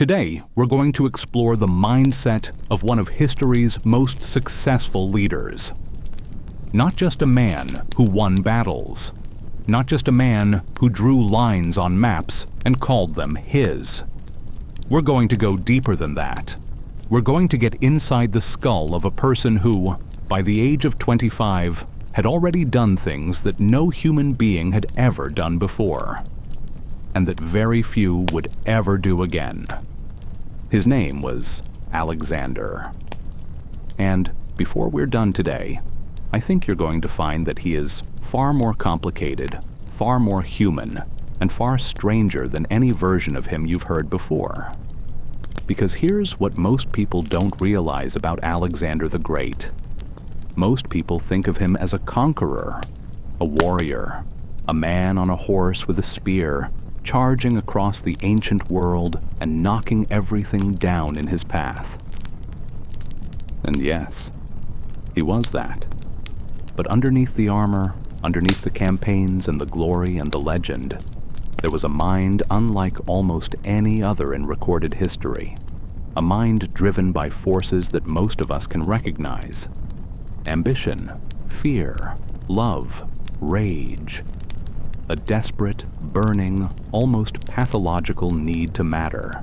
Today, we're going to explore the mindset of one of history's most successful leaders. Not just a man who won battles. Not just a man who drew lines on maps and called them his. We're going to go deeper than that. We're going to get inside the skull of a person who, by the age of 25, had already done things that no human being had ever done before, and that very few would ever do again. His name was Alexander. And before we're done today, I think you're going to find that he is far more complicated, far more human, and far stranger than any version of him you've heard before. Because here's what most people don't realize about Alexander the Great. Most people think of him as a conqueror, a warrior, a man on a horse with a spear, charging across the ancient world and knocking everything down in his path. And yes, he was that. But underneath the armor, underneath the campaigns and the glory and the legend, there was a mind unlike almost any other in recorded history. A mind driven by forces that most of us can recognize. Ambition, fear, love, rage. A desperate, burning, almost pathological need to matter,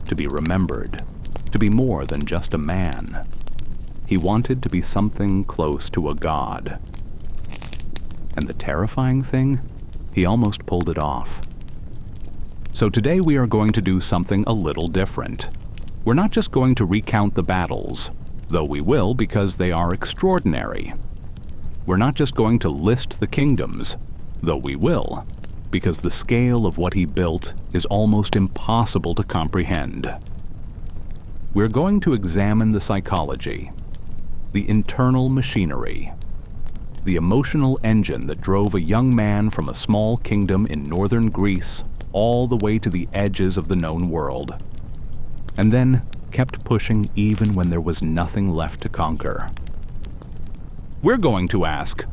to be remembered, to be more than just a man. He wanted to be something close to a god. And the terrifying thing, he almost pulled it off. So today we are going to do something a little different. We're not just going to recount the battles, though we will because they are extraordinary. We're not just going to list the kingdoms, though we will, because the scale of what he built is almost impossible to comprehend. We're going to examine the psychology, the internal machinery, the emotional engine that drove a young man from a small kingdom in northern Greece all the way to the edges of the known world, and then kept pushing even when there was nothing left to conquer. We're going to ask,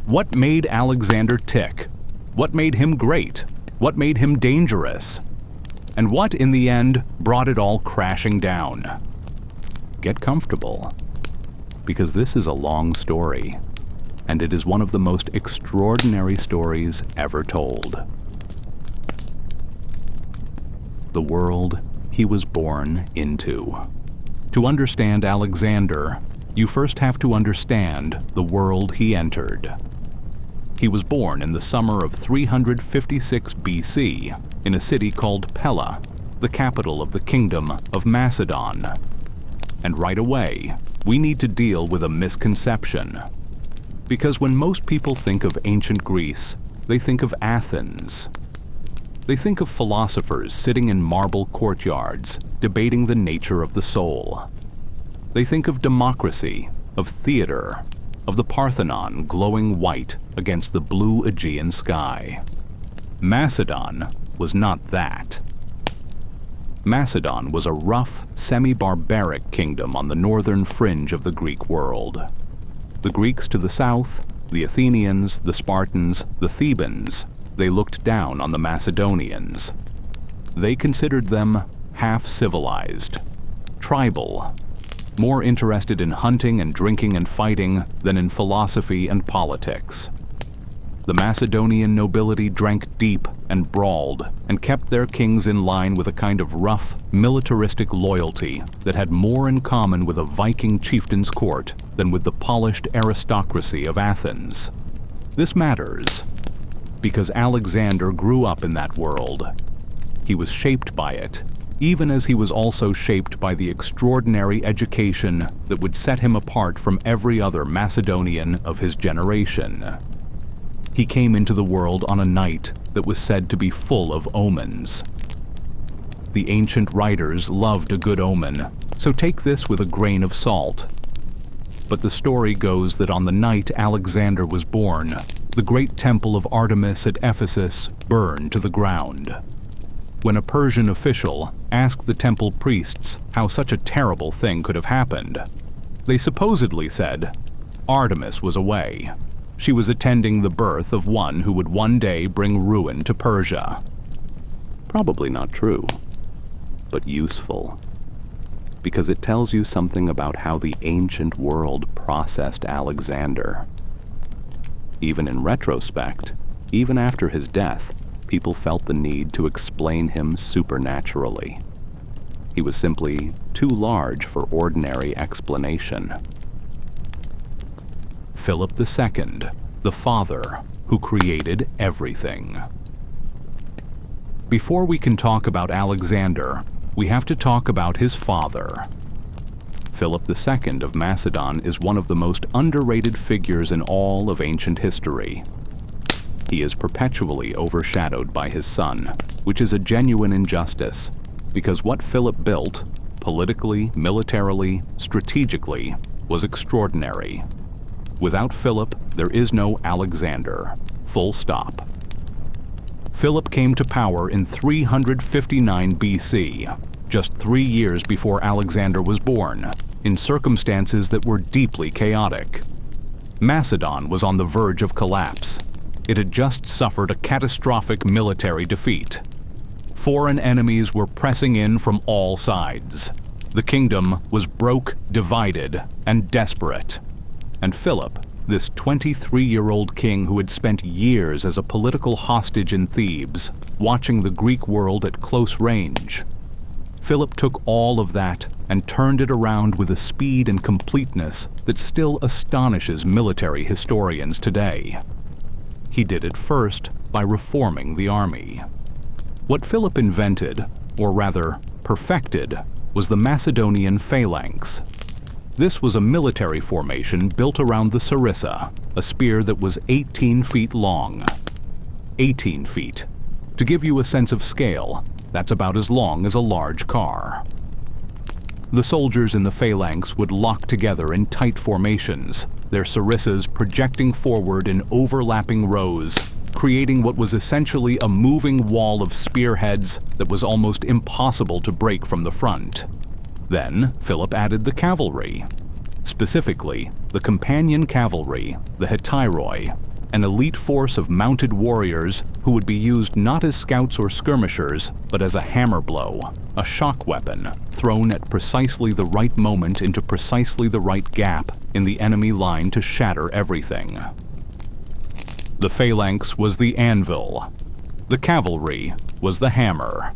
what made Alexander tick? What made him great? What made him dangerous? And what, in the end, brought it all crashing down? Get comfortable, because this is a long story, and it is one of the most extraordinary stories ever told. The world he was born into. To understand Alexander, you first have to understand the world he entered. He was born in the summer of 356 BC in a city called Pella, the capital of the kingdom of Macedon. And right away, we need to deal with a misconception. Because when most people think of ancient Greece, they think of Athens. They think of philosophers sitting in marble courtyards, debating the nature of the soul. They think of democracy, of theater, of the Parthenon glowing white against the blue Aegean sky. Macedon was not that. Macedon was a rough, semi-barbaric kingdom on the northern fringe of the Greek world. The Greeks to the south, the Athenians, the Spartans, the Thebans, they looked down on the Macedonians. They considered them half-civilized, tribal, more interested in hunting and drinking and fighting than in philosophy and politics. The Macedonian nobility drank deep and brawled and kept their kings in line with a kind of rough, militaristic loyalty that had more in common with a Viking chieftain's court than with the polished aristocracy of Athens. This matters because Alexander grew up in that world. He was shaped by it, even as he was also shaped by the extraordinary education that would set him apart from every other Macedonian of his generation. He came into the world on a night that was said to be full of omens. The ancient writers loved a good omen, so take this with a grain of salt. But the story goes that on the night Alexander was born, the great temple of Artemis at Ephesus burned to the ground. When a Persian official asked the temple priests how such a terrible thing could have happened, they supposedly said, Artemis was away. She was attending the birth of one who would one day bring ruin to Persia. Probably not true. but useful, because it tells you something about how the ancient world processed Alexander. Even in retrospect, even after his death, people felt the need to explain him supernaturally. He was simply too large for ordinary explanation. Philip II, the father who created everything. Before we can talk about Alexander, we have to talk about his father. Philip II of Macedon is one of the most underrated figures in all of ancient history. He is perpetually overshadowed by his son, which is a genuine injustice, because what Philip built, politically, militarily, strategically, was extraordinary. Without Philip, there is no Alexander. Full stop. Philip came to power in 359 BC, just 3 years before Alexander was born, in circumstances that were deeply chaotic. Macedon was on the verge of collapse. It had just suffered a catastrophic military defeat. Foreign enemies were pressing in from all sides. The kingdom was broke, divided, and desperate. And Philip, this 23-year-old king who had spent years as a political hostage in Thebes, watching the Greek world at close range, Philip took all of that and turned it around with a speed and completeness that still astonishes military historians today. He did it first by reforming the army. What Philip invented, or rather perfected, was the Macedonian phalanx. This was a military formation built around the sarissa, a spear that was 18 feet long. 18 feet. To give you a sense of scale, that's about as long as a large car. The soldiers in the phalanx would lock together in tight formations, their sarissas projecting forward in overlapping rows, creating what was essentially a moving wall of spearheads that was almost impossible to break from the front. Then, Philip added the cavalry. Specifically, the companion cavalry, the hetairoi, an elite force of mounted warriors who would be used not as scouts or skirmishers, but as a hammer blow, a shock weapon, thrown at precisely the right moment into precisely the right gap in the enemy line to shatter everything. The phalanx was the anvil. The cavalry was the hammer.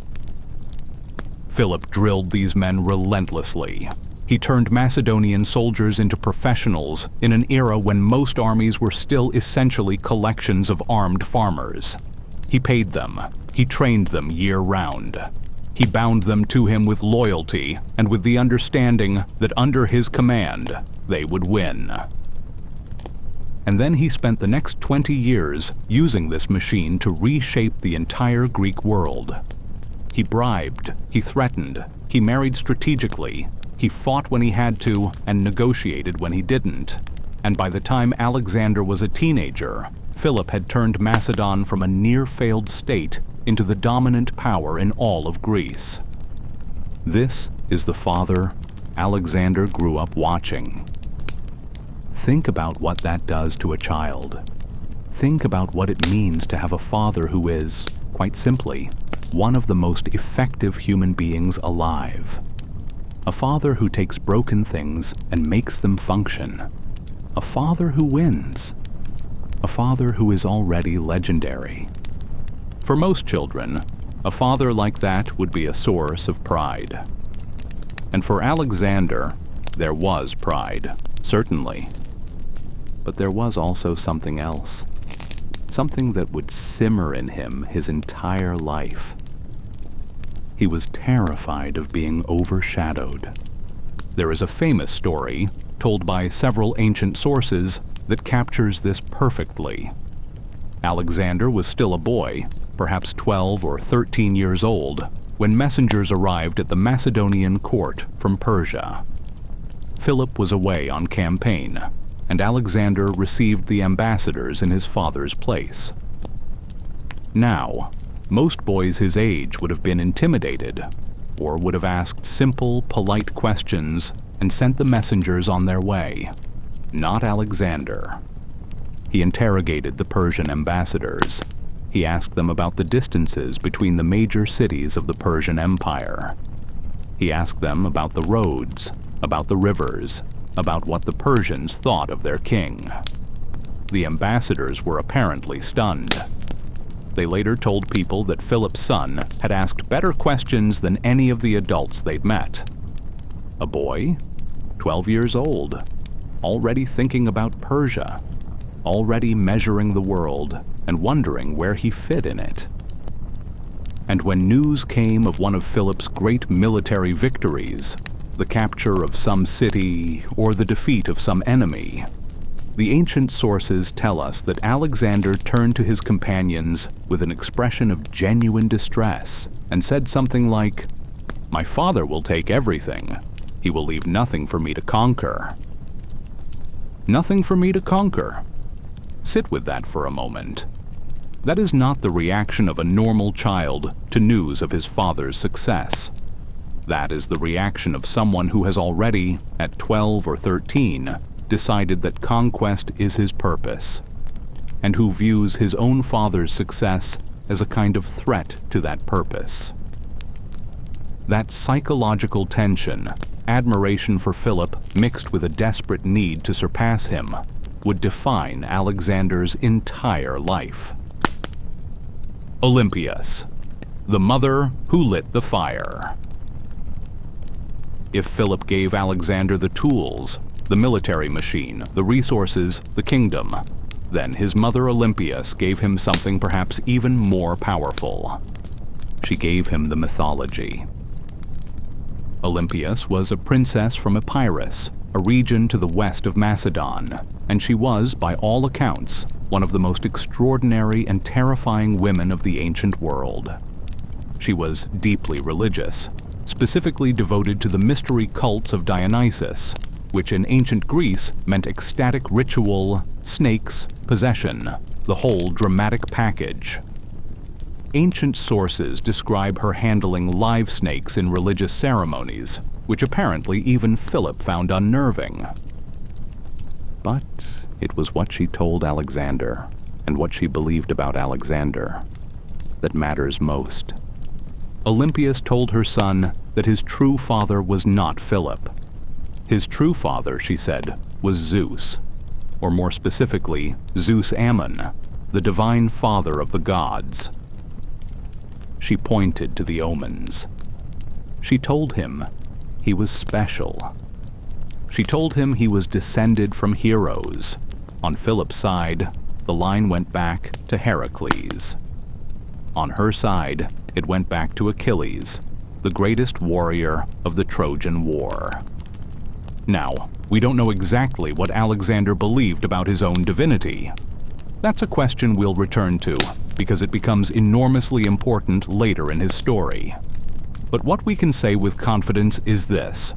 Philip drilled these men relentlessly. He turned Macedonian soldiers into professionals in an era when most armies were still essentially collections of armed farmers. He paid them. He trained them year-round. He bound them to him with loyalty and with the understanding that under his command, they would win. And then he spent the next 20 years using this machine to reshape the entire Greek world. He bribed, he threatened, he married strategically, he fought when he had to and negotiated when he didn't. And by the time Alexander was a teenager, Philip had turned Macedon from a near-failed state into the dominant power in all of Greece. This is the father Alexander grew up watching. Think about what that does to a child. Think about what it means to have a father who is, quite simply, one of the most effective human beings alive. A father who takes broken things and makes them function. A father who wins. A father who is already legendary. For most children, a father like that would be a source of pride. And for Alexander, there was pride, certainly. But there was also something else. Something that would simmer in him his entire life. He was terrified of being overshadowed. There is a famous story, told by several ancient sources, that captures this perfectly. Alexander was still a boy, perhaps 12 or 13 years old, when messengers arrived at the Macedonian court from Persia. Philip was away on campaign, and Alexander received the ambassadors in his father's place. Now, most boys his age would have been intimidated, or would have asked simple, polite questions and sent the messengers on their way. Not Alexander. He interrogated the Persian ambassadors. He asked them about the distances between the major cities of the Persian Empire. He asked them about the roads, about the rivers, about what the Persians thought of their king. The ambassadors were apparently stunned. They later told people that Philip's son had asked better questions than any of the adults they'd met. A boy, 12 years old, already thinking about Persia, already measuring the world and wondering where he fit in it. And when news came of one of Philip's great military victories, the capture of some city or the defeat of some enemy, the ancient sources tell us that Alexander turned to his companions with an expression of genuine distress and said something like, "My father will take everything. He will leave nothing for me to conquer." Nothing for me to conquer. Sit with that for a moment. That is not the reaction of a normal child to news of his father's success. That is the reaction of someone who has already, at 12 or 13, decided that conquest is his purpose, and who views his own father's success as a kind of threat to that purpose. That psychological tension, admiration for Philip mixed with a desperate need to surpass him, would define Alexander's entire life. Olympias, the mother who lit the fire. If Philip gave Alexander the tools, the military machine, the resources, the kingdom, then his mother Olympias gave him something perhaps even more powerful. She gave him the mythology. Olympias was a princess from Epirus, a region to the west of Macedon, and she was, by all accounts, one of the most extraordinary and terrifying women of the ancient world. She was deeply religious, specifically devoted to the mystery cults of Dionysus, which in ancient Greece meant ecstatic ritual, snakes, possession, the whole dramatic package. Ancient sources describe her handling live snakes in religious ceremonies, which apparently even Philip found unnerving. But it was what she told Alexander, and what she believed about Alexander, that matters most. Olympias told her son that his true father was not Philip. His true father, she said, was Zeus, or more specifically, Zeus Ammon, the divine father of the gods. She pointed to the omens. She told him he was special. She told him he was descended from heroes. On Philip's side, the line went back to Heracles. On her side, it went back to Achilles, the greatest warrior of the Trojan War. Now, we don't know exactly what Alexander believed about his own divinity. That's a question we'll return to, because it becomes enormously important later in his story. But what we can say with confidence is this: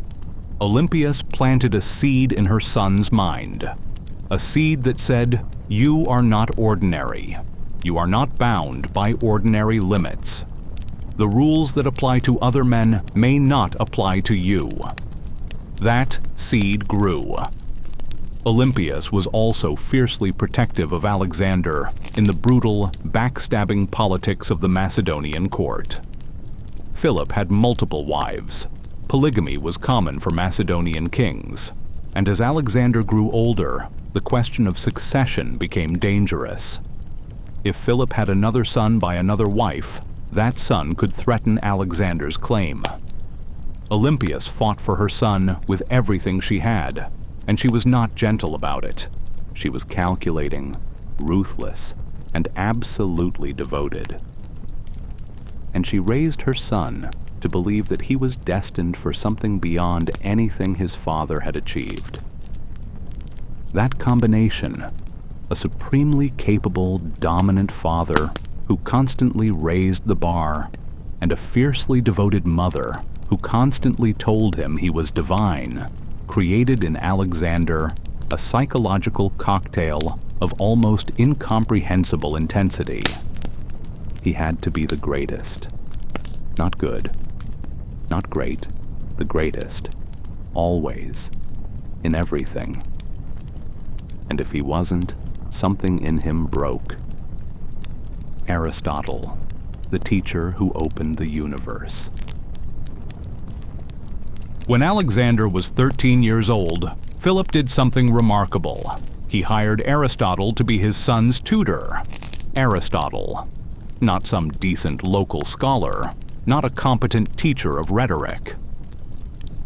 Olympias planted a seed in her son's mind. A seed that said, "You are not ordinary. You are not bound by ordinary limits. The rules that apply to other men may not apply to you." That seed grew. Olympias was also fiercely protective of Alexander in the brutal, backstabbing politics of the Macedonian court. Philip had multiple wives. Polygamy was common for Macedonian kings, and as Alexander grew older, the question of succession became dangerous. If Philip had another son by another wife, that son could threaten Alexander's claim. Olympias fought for her son with everything she had, and she was not gentle about it. She was calculating, ruthless, and absolutely devoted. And she raised her son to believe that he was destined for something beyond anything his father had achieved. That combination, a supremely capable, dominant father who constantly raised the bar, and a fiercely devoted mother who constantly told him he was divine, created in Alexander a psychological cocktail of almost incomprehensible intensity. He had to be the greatest. Not good, not great, the greatest. Always, in everything. And if he wasn't, something in him broke. Aristotle, the teacher who opened the universe. When Alexander was 13 years old, Philip did something remarkable. He hired Aristotle to be his son's tutor. Aristotle, not some decent local scholar, not a competent teacher of rhetoric.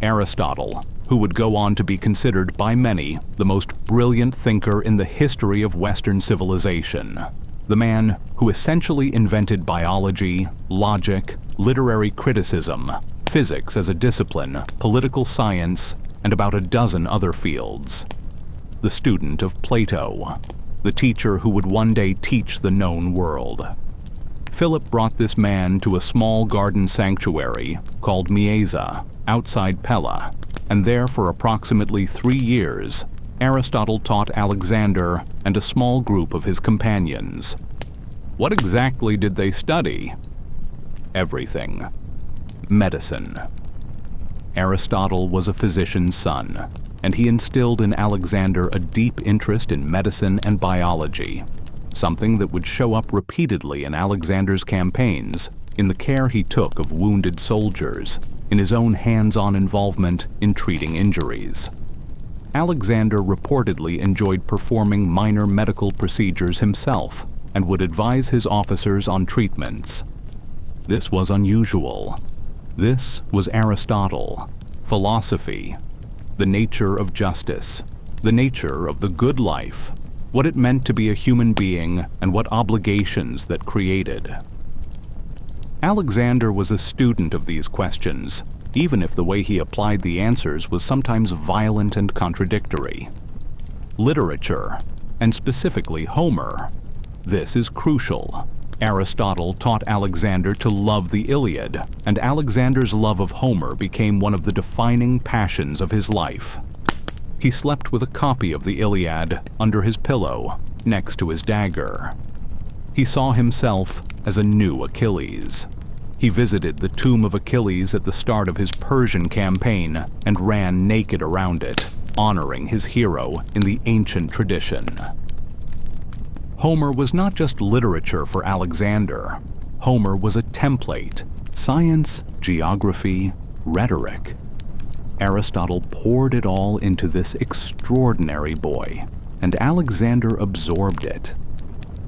Aristotle, who would go on to be considered by many the most brilliant thinker in the history of Western civilization. The man who essentially invented biology, logic, literary criticism, physics as a discipline, political science, and about a dozen other fields. The student of Plato, the teacher who would one day teach the known world. Philip brought this man to a small garden sanctuary called Mieza, outside Pella, and there for approximately 3 years, Aristotle taught Alexander and a small group of his companions. What exactly did they study? Everything. Medicine. Aristotle was a physician's son, and he instilled in Alexander a deep interest in medicine and biology, something that would show up repeatedly in Alexander's campaigns, in the care he took of wounded soldiers, in his own hands-on involvement in treating injuries. Alexander reportedly enjoyed performing minor medical procedures himself and would advise his officers on treatments. This was unusual. This was Aristotle, philosophy, the nature of justice, the nature of the good life, what it meant to be a human being and what obligations that created. Alexander was a student of these questions, even if the way he applied the answers was sometimes violent and contradictory. Literature, and specifically Homer. This is crucial. Aristotle taught Alexander to love the Iliad, and Alexander's love of Homer became one of the defining passions of his life. He slept with a copy of the Iliad under his pillow, next to his dagger. He saw himself as a new Achilles. He visited the tomb of Achilles at the start of his Persian campaign and ran naked around it, honoring his hero in the ancient tradition. Homer was not just literature for Alexander. Homer was a template, science, geography, rhetoric. Aristotle poured it all into this extraordinary boy, and Alexander absorbed it.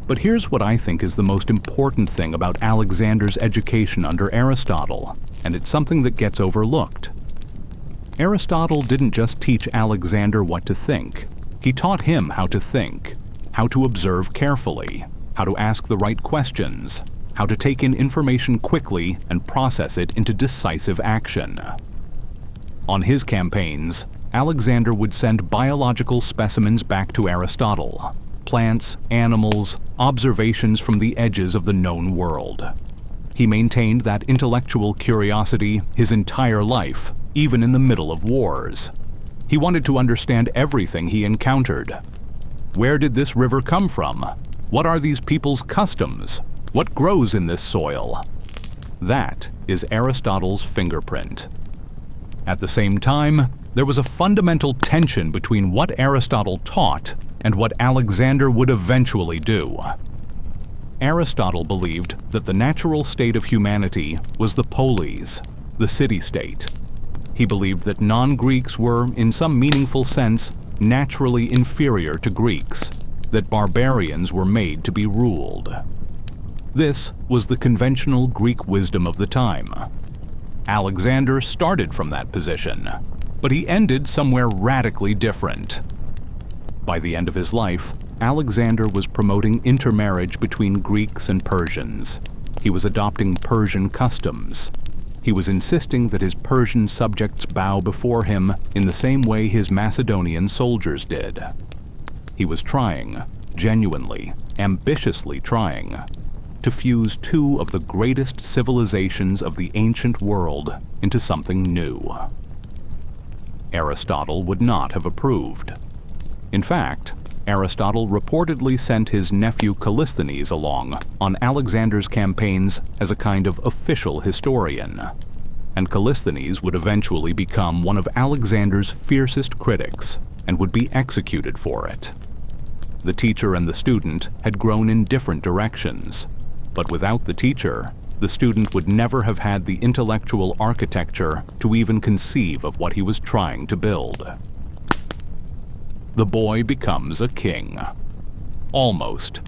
But here's what I think is the most important thing about Alexander's education under Aristotle, and it's something that gets overlooked. Aristotle didn't just teach Alexander what to think. He taught him how to think, how to observe carefully, how to ask the right questions, how to take in information quickly and process it into decisive action. On his campaigns, Alexander would send biological specimens back to Aristotle. Plants, animals, observations from the edges of the known world. He maintained that intellectual curiosity his entire life, even in the middle of wars. He wanted to understand everything he encountered. Where did this river come from? What are these people's customs? What grows in this soil? That is Aristotle's fingerprint. At the same time, there was a fundamental tension between what Aristotle taught and what Alexander would eventually do. Aristotle believed that the natural state of humanity was the polis, the city-state. He believed that non-Greeks were, in some meaningful sense, naturally inferior to Greeks, that barbarians were made to be ruled. This was the conventional Greek wisdom of the time. Alexander started from that position, but he ended somewhere radically different. By the end of his life, Alexander was promoting intermarriage between Greeks and Persians. He was adopting Persian customs. He was insisting that his Persian subjects bow before him in the same way his Macedonian soldiers did. He was trying, genuinely, ambitiously trying, to fuse two of the greatest civilizations of the ancient world into something new. Aristotle would not have approved. In fact, Aristotle reportedly sent his nephew Callisthenes along on Alexander's campaigns as a kind of official historian, and Callisthenes would eventually become one of Alexander's fiercest critics and would be executed for it. The teacher and the student had grown in different directions, but without the teacher, the student would never have had the intellectual architecture to even conceive of what he was trying to build. The boy becomes a king. Almost.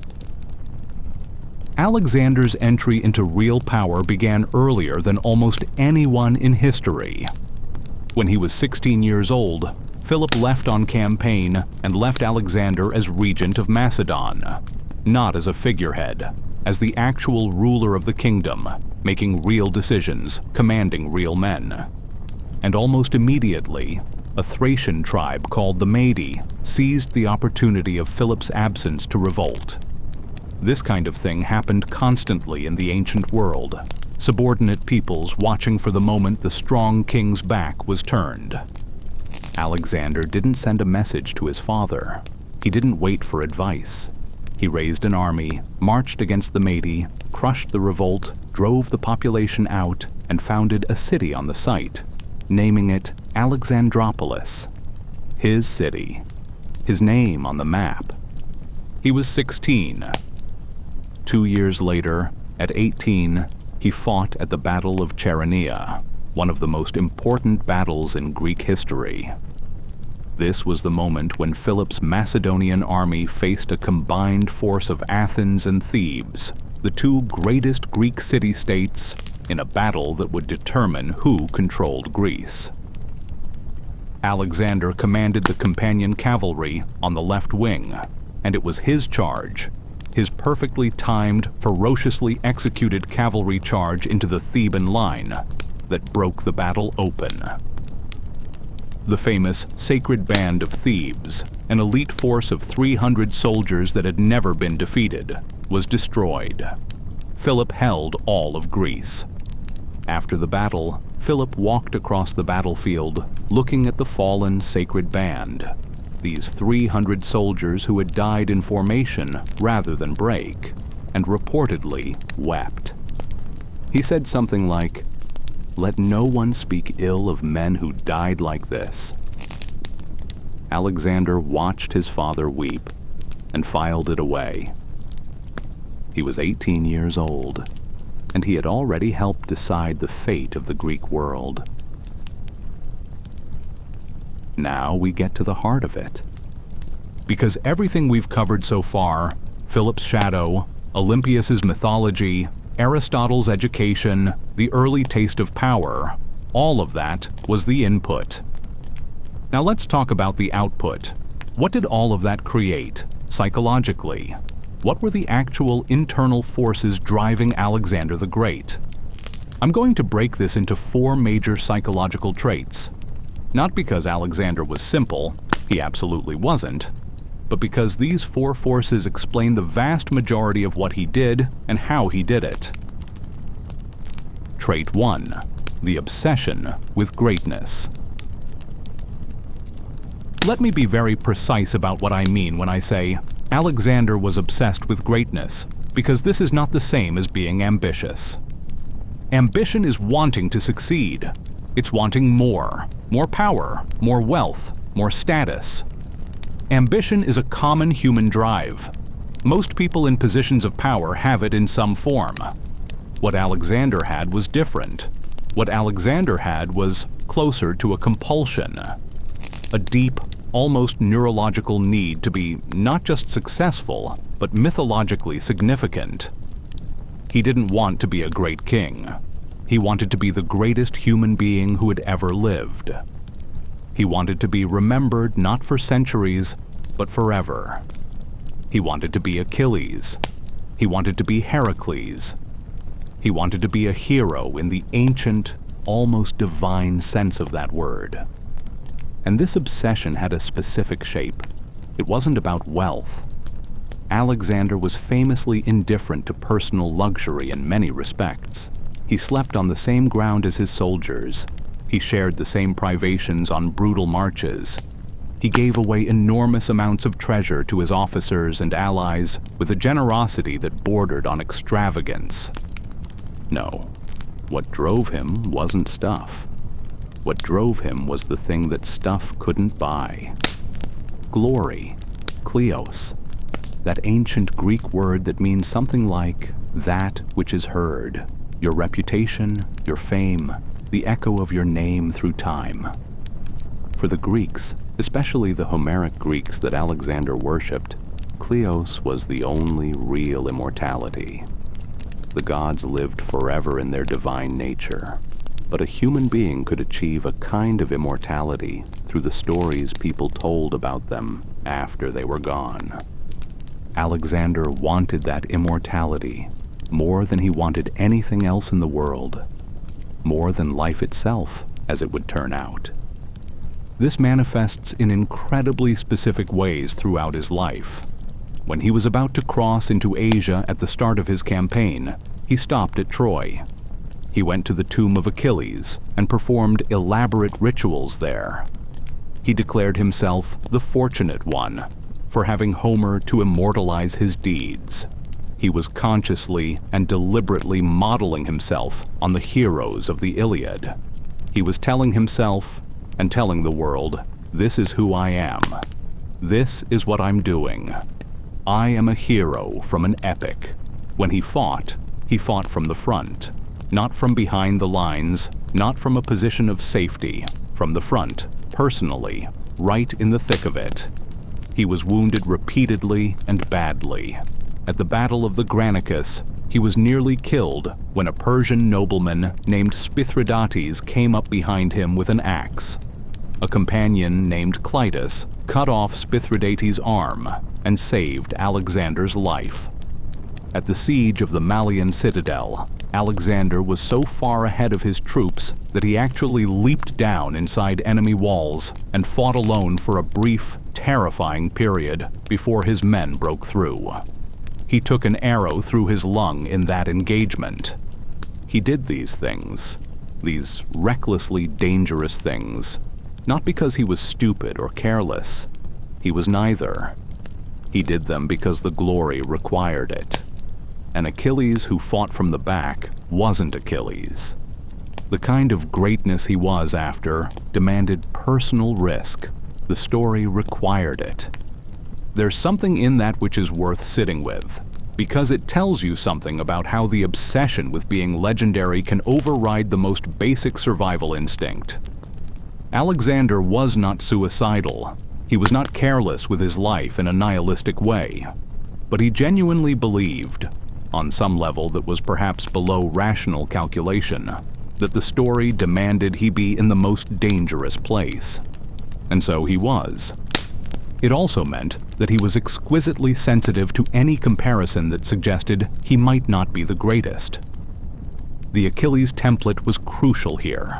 Alexander's entry into real power began earlier than almost anyone in history. When he was 16 years old, Philip left on campaign and left Alexander as regent of Macedon, not as a figurehead, as the actual ruler of the kingdom, making real decisions, commanding real men. And almost immediately, a Thracian tribe called the Mede seized the opportunity of Philip's absence to revolt. This kind of thing happened constantly in the ancient world, subordinate peoples watching for the moment the strong king's back was turned. Alexander didn't send a message to his father. He didn't wait for advice. He raised an army, marched against the Mede, crushed the revolt, drove the population out, and founded a city on the site, naming it Alexandropolis, his city, his name on the map. He was 16. 2 years later, at 18, he fought at the Battle of Chaeronea, one of the most important battles in Greek history. This was the moment when Philip's Macedonian army faced a combined force of Athens and Thebes, the two greatest Greek city-states, in a battle that would determine who controlled Greece. Alexander commanded the companion cavalry on the left wing, and it was his charge, his perfectly timed, ferociously executed cavalry charge into the Theban line, that broke the battle open. The famous Sacred Band of Thebes, an elite force of 300 soldiers that had never been defeated, was destroyed. Philip held all of Greece. After the battle, Philip walked across the battlefield, looking at the fallen Sacred Band, these 300 soldiers who had died in formation rather than break, and reportedly wept. He said something like, "Let no one speak ill of men who died like this." Alexander watched his father weep and filed it away. He was 18 years old, and he had already helped decide the fate of the Greek world. Now we get to the heart of it. Because everything we've covered so far, Philip's shadow, Olympias's mythology, Aristotle's education, the early taste of power, all of that was the input. Now let's talk about the output. What did all of that create, psychologically? What were the actual internal forces driving Alexander the Great? I'm going to break this into 4 major psychological traits. Not because Alexander was simple, he absolutely wasn't, but because these 4 forces explain the vast majority of what he did and how he did it. Trait 1. The obsession with greatness. Let me be very precise about what I mean when I say Alexander was obsessed with greatness, because this is not the same as being ambitious. Ambition is wanting to succeed. It's wanting more power, more wealth, more status. Ambition is a common human drive. Most people in positions of power have it in some form. What Alexander had was different. What Alexander had was closer to a compulsion, a deep, almost neurological need to be not just successful, but mythologically significant. He didn't want to be a great king. He wanted to be the greatest human being who had ever lived. He wanted to be remembered not for centuries, but forever. He wanted to be Achilles. He wanted to be Heracles. He wanted to be a hero in the ancient, almost divine sense of that word. And this obsession had a specific shape. It wasn't about wealth. Alexander was famously indifferent to personal luxury in many respects. He slept on the same ground as his soldiers. He shared the same privations on brutal marches. He gave away enormous amounts of treasure to his officers and allies with a generosity that bordered on extravagance. No, what drove him wasn't stuff. What drove him was the thing that stuff couldn't buy. Glory, kleos, that ancient Greek word that means something like that which is heard, your reputation, your fame, the echo of your name through time. For the Greeks, especially the Homeric Greeks that Alexander worshipped, Kleos was the only real immortality. The gods lived forever in their divine nature, but a human being could achieve a kind of immortality through the stories people told about them after they were gone. Alexander wanted that immortality more than he wanted anything else in the world, more than life itself, as it would turn out. This manifests in incredibly specific ways throughout his life. When he was about to cross into Asia at the start of his campaign, he stopped at Troy. He went to the tomb of Achilles and performed elaborate rituals there. He declared himself the fortunate one for having Homer to immortalize his deeds. He was consciously and deliberately modeling himself on the heroes of the Iliad. He was telling himself and telling the world, "This is who I am. This is what I'm doing. I am a hero from an epic." When he fought from the front, not from behind the lines, not from a position of safety, from the front, personally, right in the thick of it. He was wounded repeatedly and badly. At the Battle of the Granicus, he was nearly killed when a Persian nobleman named Spithridates came up behind him with an axe. A companion named Clytus cut off Spithridates' arm and saved Alexander's life. At the siege of the Malian citadel, Alexander was so far ahead of his troops that he actually leaped down inside enemy walls and fought alone for a brief, terrifying period before his men broke through. He took an arrow through his lung in that engagement. He did these things, these recklessly dangerous things, not because he was stupid or careless. He was neither. He did them because the glory required it. And Achilles who fought from the back wasn't Achilles. The kind of greatness he was after demanded personal risk. The story required it. There's something in that which is worth sitting with, because it tells you something about how the obsession with being legendary can override the most basic survival instinct. Alexander was not suicidal. He was not careless with his life in a nihilistic way. But he genuinely believed, on some level that was perhaps below rational calculation, that the story demanded he be in the most dangerous place. And so he was. It also meant that he was exquisitely sensitive to any comparison that suggested he might not be the greatest. The Achilles template was crucial here.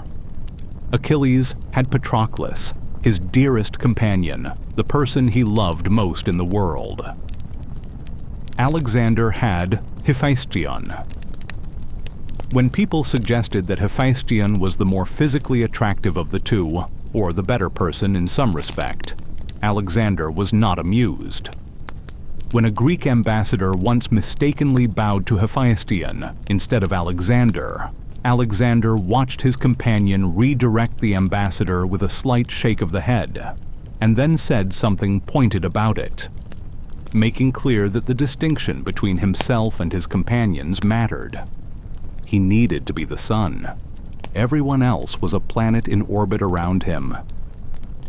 Achilles had Patroclus, his dearest companion, the person he loved most in the world. Alexander had Hephaestion. When people suggested that Hephaestion was the more physically attractive of the two, or the better person in some respect, Alexander was not amused. When a Greek ambassador once mistakenly bowed to Hephaestion instead of Alexander, Alexander watched his companion redirect the ambassador with a slight shake of the head, and then said something pointed about it, making clear that the distinction between himself and his companions mattered. He needed to be the sun. Everyone else was a planet in orbit around him.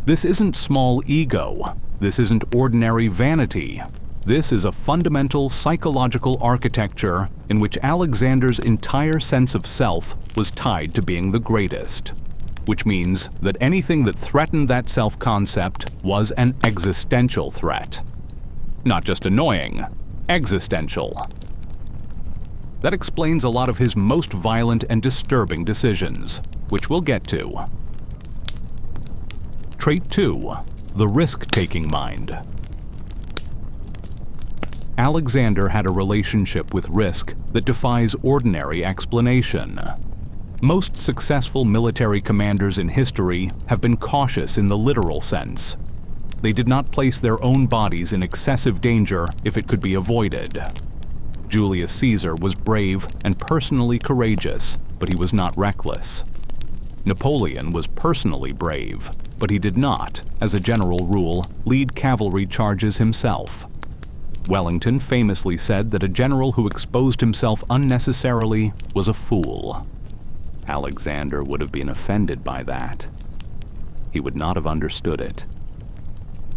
This isn't small ego. This isn't ordinary vanity. This is a fundamental psychological architecture in which Alexander's entire sense of self was tied to being the greatest, which means that anything that threatened that self-concept was an existential threat. Not just annoying, existential. That explains a lot of his most violent and disturbing decisions, which we'll get to. Trait 2, the risk-taking mind. Alexander had a relationship with risk that defies ordinary explanation. Most successful military commanders in history have been cautious in the literal sense. They did not place their own bodies in excessive danger if it could be avoided. Julius Caesar was brave and personally courageous, but he was not reckless. Napoleon was personally brave, but he did not, as a general rule, lead cavalry charges himself. Wellington famously said that a general who exposed himself unnecessarily was a fool. Alexander would have been offended by that. He would not have understood it.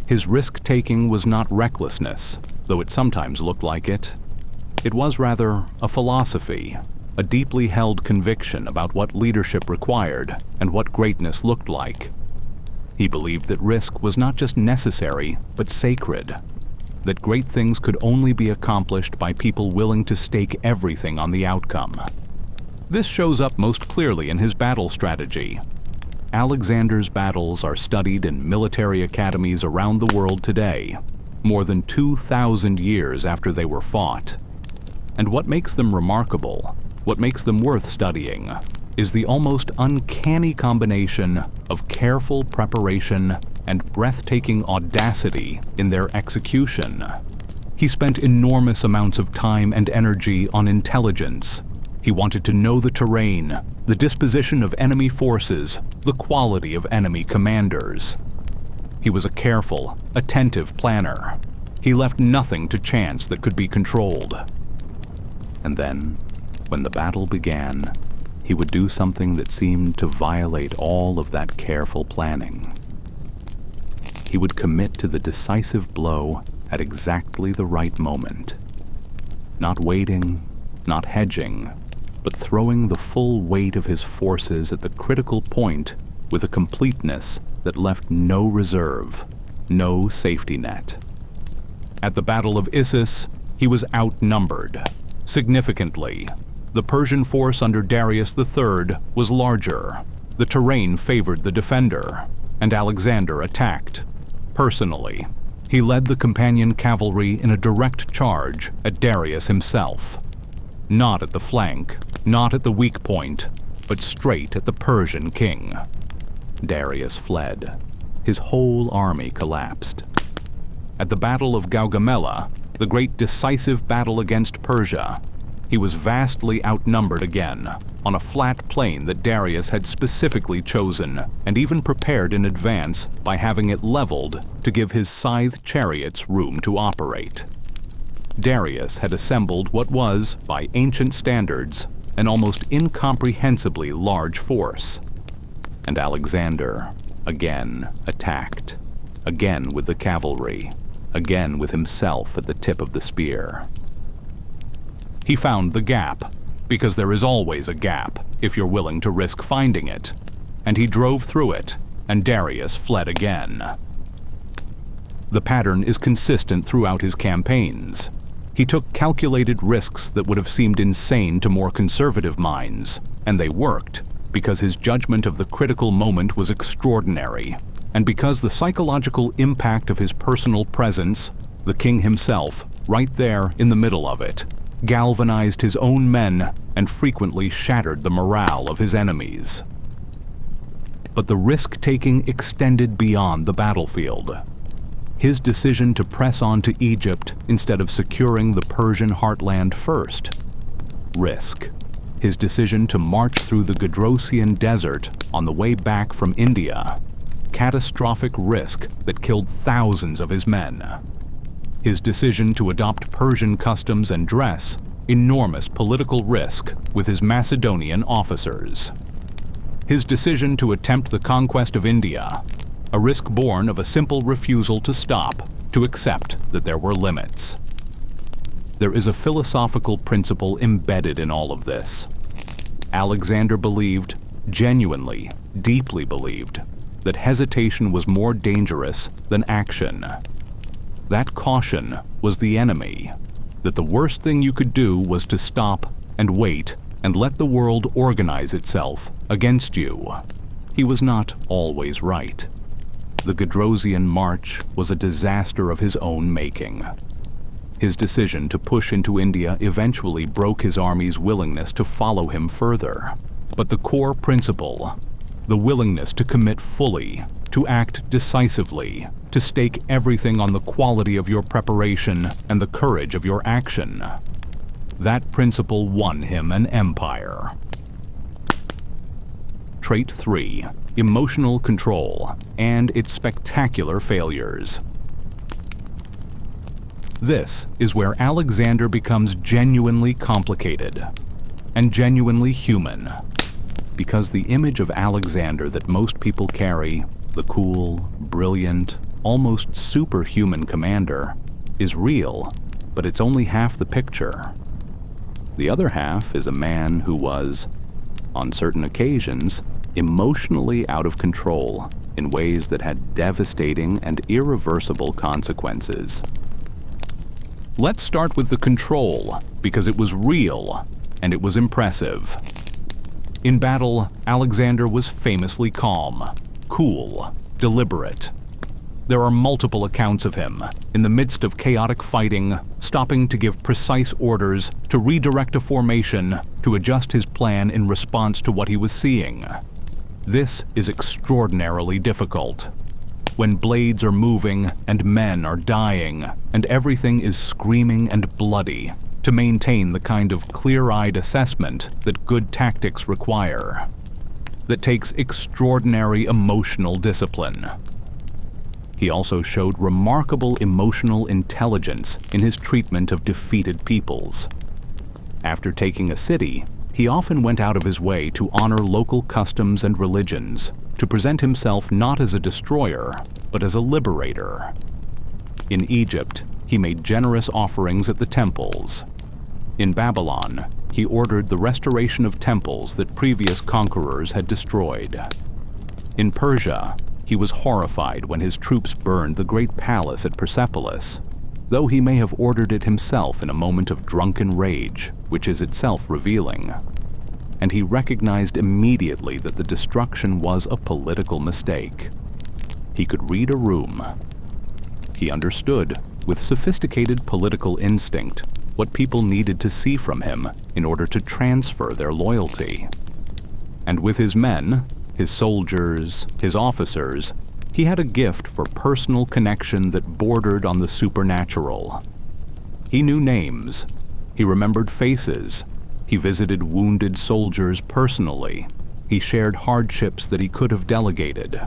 His risk-taking was not recklessness, though it sometimes looked like it. It was rather a philosophy, a deeply held conviction about what leadership required and what greatness looked like. He believed that risk was not just necessary, but sacred, that great things could only be accomplished by people willing to stake everything on the outcome. This shows up most clearly in his battle strategy. Alexander's battles are studied in military academies around the world today, more than 2,000 years after they were fought. And what makes them remarkable, what makes them worth studying, is the almost uncanny combination of careful preparation and breathtaking audacity in their execution. He spent enormous amounts of time and energy on intelligence. He wanted to know the terrain, the disposition of enemy forces, the quality of enemy commanders. He was a careful, attentive planner. He left nothing to chance that could be controlled. And then, when the battle began, he would do something that seemed to violate all of that careful planning. He would commit to the decisive blow at exactly the right moment. Not waiting, not hedging, but throwing the full weight of his forces at the critical point with a completeness that left no reserve, no safety net. At the Battle of Issus, he was outnumbered, significantly. The Persian force under Darius III was larger. The terrain favored the defender, and Alexander attacked. Personally, he led the companion cavalry in a direct charge at Darius himself. Not at the flank, not at the weak point, but straight at the Persian king. Darius fled. His whole army collapsed. At the Battle of Gaugamela, the great decisive battle against Persia, he was vastly outnumbered again, on a flat plain that Darius had specifically chosen and even prepared in advance by having it leveled to give his scythed chariots room to operate. Darius had assembled what was, by ancient standards, an almost incomprehensibly large force. And Alexander again attacked, again with the cavalry, again with himself at the tip of the spear. He found the gap, because there is always a gap if you're willing to risk finding it, and he drove through it, and Darius fled again. The pattern is consistent throughout his campaigns. He took calculated risks that would have seemed insane to more conservative minds, and they worked because his judgment of the critical moment was extraordinary, and because the psychological impact of his personal presence, the king himself, right there in the middle of it, galvanized his own men and frequently shattered the morale of his enemies. But the risk-taking extended beyond the battlefield. His decision to press on to Egypt instead of securing the Persian heartland first. Risk. His decision to march through the Gedrosian desert on the way back from India. Catastrophic risk that killed thousands of his men. His decision to adopt Persian customs and dress, enormous political risk with his Macedonian officers. His decision to attempt the conquest of India, a risk born of a simple refusal to stop, to accept that there were limits. There is a philosophical principle embedded in all of this. Alexander believed, genuinely, deeply believed, that hesitation was more dangerous than action. That caution was the enemy, that the worst thing you could do was to stop and wait and let the world organize itself against you. He was not always right. The Gedrosian march was a disaster of his own making. His decision to push into India eventually broke his army's willingness to follow him further. But the core principle, the willingness to commit fully, to act decisively, to stake everything on the quality of your preparation and the courage of your action. That principle won him an empire. Trait 3. Emotional control and its spectacular failures. This is where Alexander becomes genuinely complicated and genuinely human, because the image of Alexander that most people carry, the cool, brilliant, almost superhuman commander, is real, but it's only half the picture. The other half is a man who was, on certain occasions, emotionally out of control in ways that had devastating and irreversible consequences. Let's start with the control, because it was real and it was impressive. In battle, Alexander was famously calm, cool, deliberate. There are multiple accounts of him, in the midst of chaotic fighting, stopping to give precise orders, to redirect a formation, to adjust his plan in response to what he was seeing. This is extraordinarily difficult. When blades are moving and men are dying and everything is screaming and bloody, to maintain the kind of clear-eyed assessment that good tactics require. That takes extraordinary emotional discipline. He also showed remarkable emotional intelligence in his treatment of defeated peoples. After taking a city, he often went out of his way to honor local customs and religions, to present himself not as a destroyer, but as a liberator. In Egypt, he made generous offerings at the temples. In Babylon, he ordered the restoration of temples that previous conquerors had destroyed. In Persia, he was horrified when his troops burned the great palace at Persepolis, though he may have ordered it himself in a moment of drunken rage, which is itself revealing. And he recognized immediately that the destruction was a political mistake. He could read a room. He understood, with sophisticated political instinct, what people needed to see from him in order to transfer their loyalty. And with his men, his soldiers, his officers, he had a gift for personal connection that bordered on the supernatural. He knew names. He remembered faces. He visited wounded soldiers personally. He shared hardships that he could have delegated.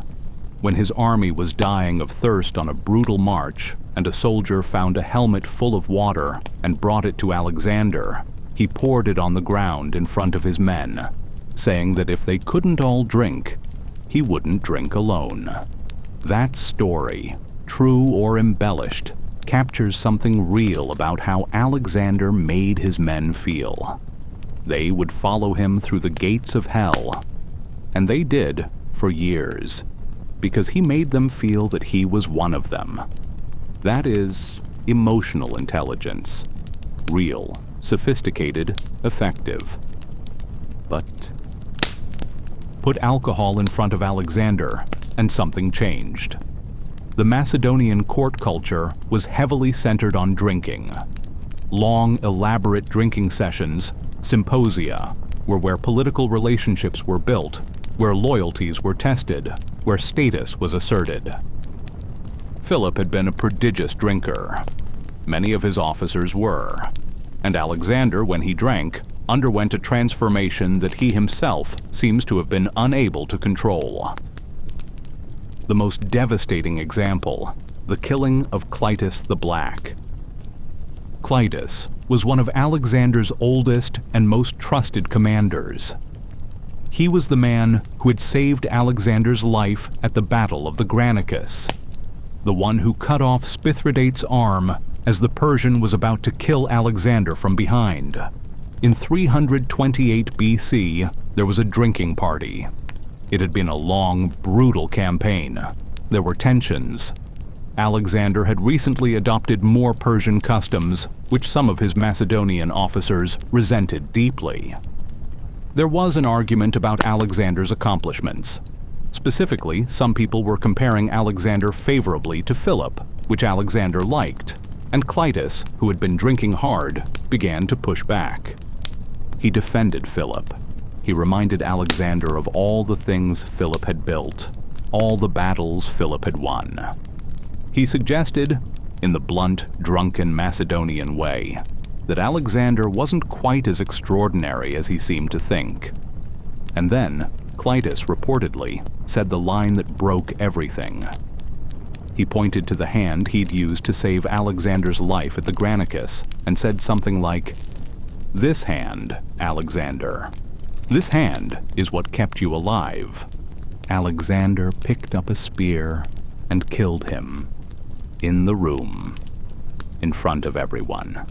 When his army was dying of thirst on a brutal march, and a soldier found a helmet full of water and brought it to Alexander, he poured it on the ground in front of his men, saying that if they couldn't all drink, he wouldn't drink alone. That story, true or embellished, captures something real about how Alexander made his men feel. They would follow him through the gates of hell, and they did for years, because he made them feel that he was one of them. That is emotional intelligence. Real, sophisticated, effective. But put alcohol in front of Alexander, and something changed. The Macedonian court culture was heavily centered on drinking. Long, elaborate drinking sessions, symposia, were where political relationships were built, where loyalties were tested, where status was asserted. Philip had been a prodigious drinker. Many of his officers were. And Alexander, when he drank, underwent a transformation that he himself seems to have been unable to control. The most devastating example, the killing of Clytus the Black. Clytus was one of Alexander's oldest and most trusted commanders. He was the man who had saved Alexander's life at the Battle of the Granicus, the one who cut off Spithridates' arm as the Persian was about to kill Alexander from behind. In 328 BC, there was a drinking party. It had been a long, brutal campaign. There were tensions. Alexander had recently adopted more Persian customs, which some of his Macedonian officers resented deeply. There was an argument about Alexander's accomplishments. Specifically, some people were comparing Alexander favorably to Philip, which Alexander liked, and Clytus, who had been drinking hard, began to push back. He defended Philip. He reminded Alexander of all the things Philip had built, all the battles Philip had won. He suggested, in the blunt, drunken Macedonian way, that Alexander wasn't quite as extraordinary as he seemed to think. And then, Clytus reportedly said the line that broke everything. He pointed to the hand he'd used to save Alexander's life at the Granicus and said something like, "This hand, Alexander. This hand is what kept you alive." Alexander picked up a spear and killed him in the room, in front of everyone.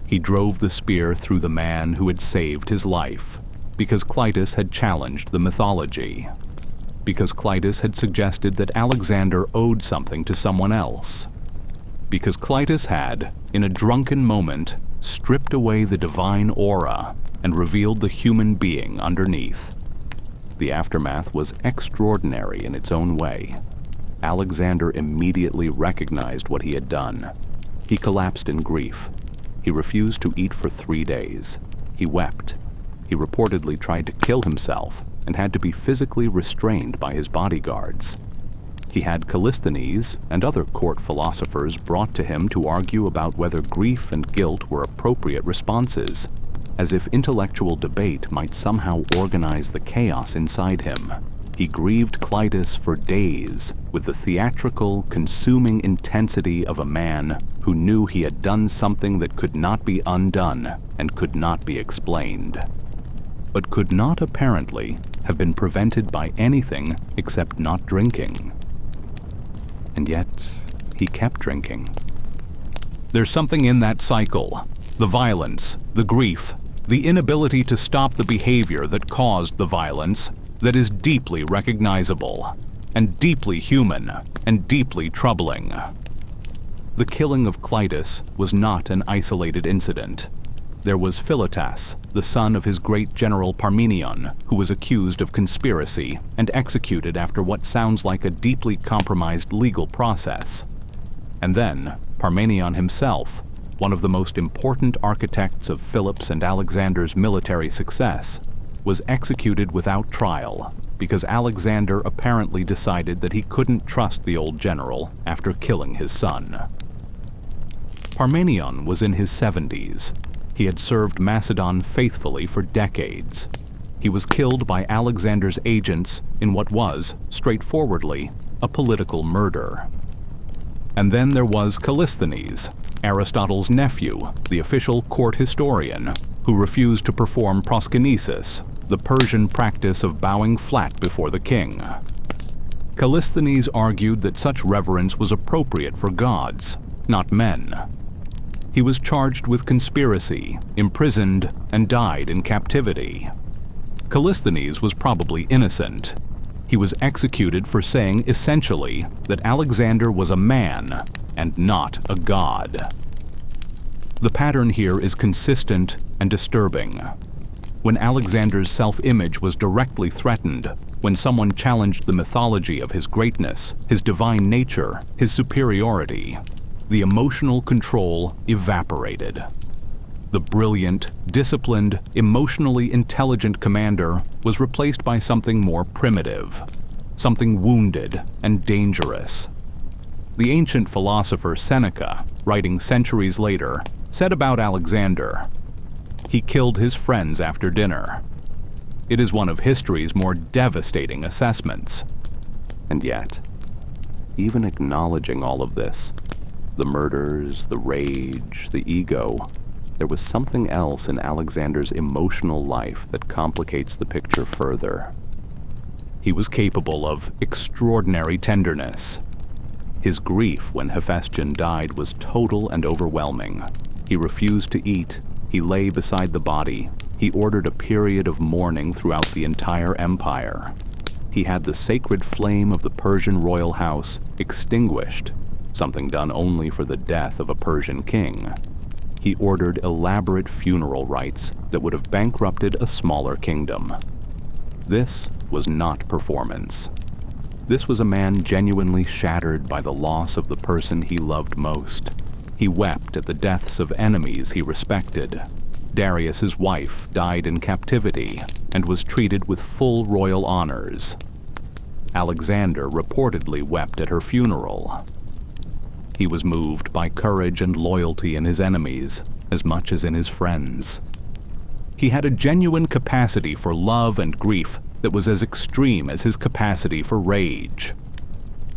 He drove the spear through the man who had saved his life because Clitus had challenged the mythology, because Clitus had suggested that Alexander owed something to someone else, because Clitus had, in a drunken moment, stripped away the divine aura and revealed the human being underneath. The aftermath was extraordinary in its own way. Alexander immediately recognized what he had done. He collapsed in grief. He refused to eat for 3 days. He wept. He reportedly tried to kill himself and had to be physically restrained by his bodyguards. He had Callisthenes and other court philosophers brought to him to argue about whether grief and guilt were appropriate responses, as if intellectual debate might somehow organize the chaos inside him. He grieved Clitus for days with the theatrical, consuming intensity of a man who knew he had done something that could not be undone and could not be explained, but could not apparently have been prevented by anything except not drinking. And yet, he kept drinking. There's something in that cycle, the violence, the grief, the inability to stop the behavior that caused the violence, that is deeply recognizable, and deeply human, and deeply troubling. The killing of Clitus was not an isolated incident. There was Philotas, the son of his great general Parmenion, who was accused of conspiracy and executed after what sounds like a deeply compromised legal process. And then Parmenion himself, one of the most important architects of Philip's and Alexander's military success, was executed without trial because Alexander apparently decided that he couldn't trust the old general after killing his son. Parmenion was in his 70s. He had served Macedon faithfully for decades. He was killed by Alexander's agents in what was, straightforwardly, a political murder. And then there was Callisthenes, Aristotle's nephew, the official court historian, who refused to perform proskynesis, the Persian practice of bowing flat before the king. Callisthenes argued that such reverence was appropriate for gods, not men. He was charged with conspiracy, imprisoned, and died in captivity. Callisthenes was probably innocent. He was executed for saying essentially that Alexander was a man and not a god. The pattern here is consistent and disturbing. When Alexander's self-image was directly threatened, when someone challenged the mythology of his greatness, his divine nature, his superiority, the emotional control evaporated. The brilliant, disciplined, emotionally intelligent commander was replaced by something more primitive, something wounded and dangerous. The ancient philosopher Seneca, writing centuries later, said about Alexander, "He killed his friends after dinner." It is one of history's more devastating assessments. And yet, even acknowledging all of this, the murders, the rage, the ego, there was something else in Alexander's emotional life that complicates the picture further. He was capable of extraordinary tenderness. His grief when Hephaestion died was total and overwhelming. He refused to eat. He lay beside the body. He ordered a period of mourning throughout the entire empire. He had the sacred flame of the Persian royal house extinguished, something done only for the death of a Persian king. He ordered elaborate funeral rites that would have bankrupted a smaller kingdom. This was not performance. This was a man genuinely shattered by the loss of the person he loved most. He wept at the deaths of enemies he respected. Darius's wife died in captivity and was treated with full royal honors. Alexander reportedly wept at her funeral. He was moved by courage and loyalty in his enemies as much as in his friends. He had a genuine capacity for love and grief that was as extreme as his capacity for rage.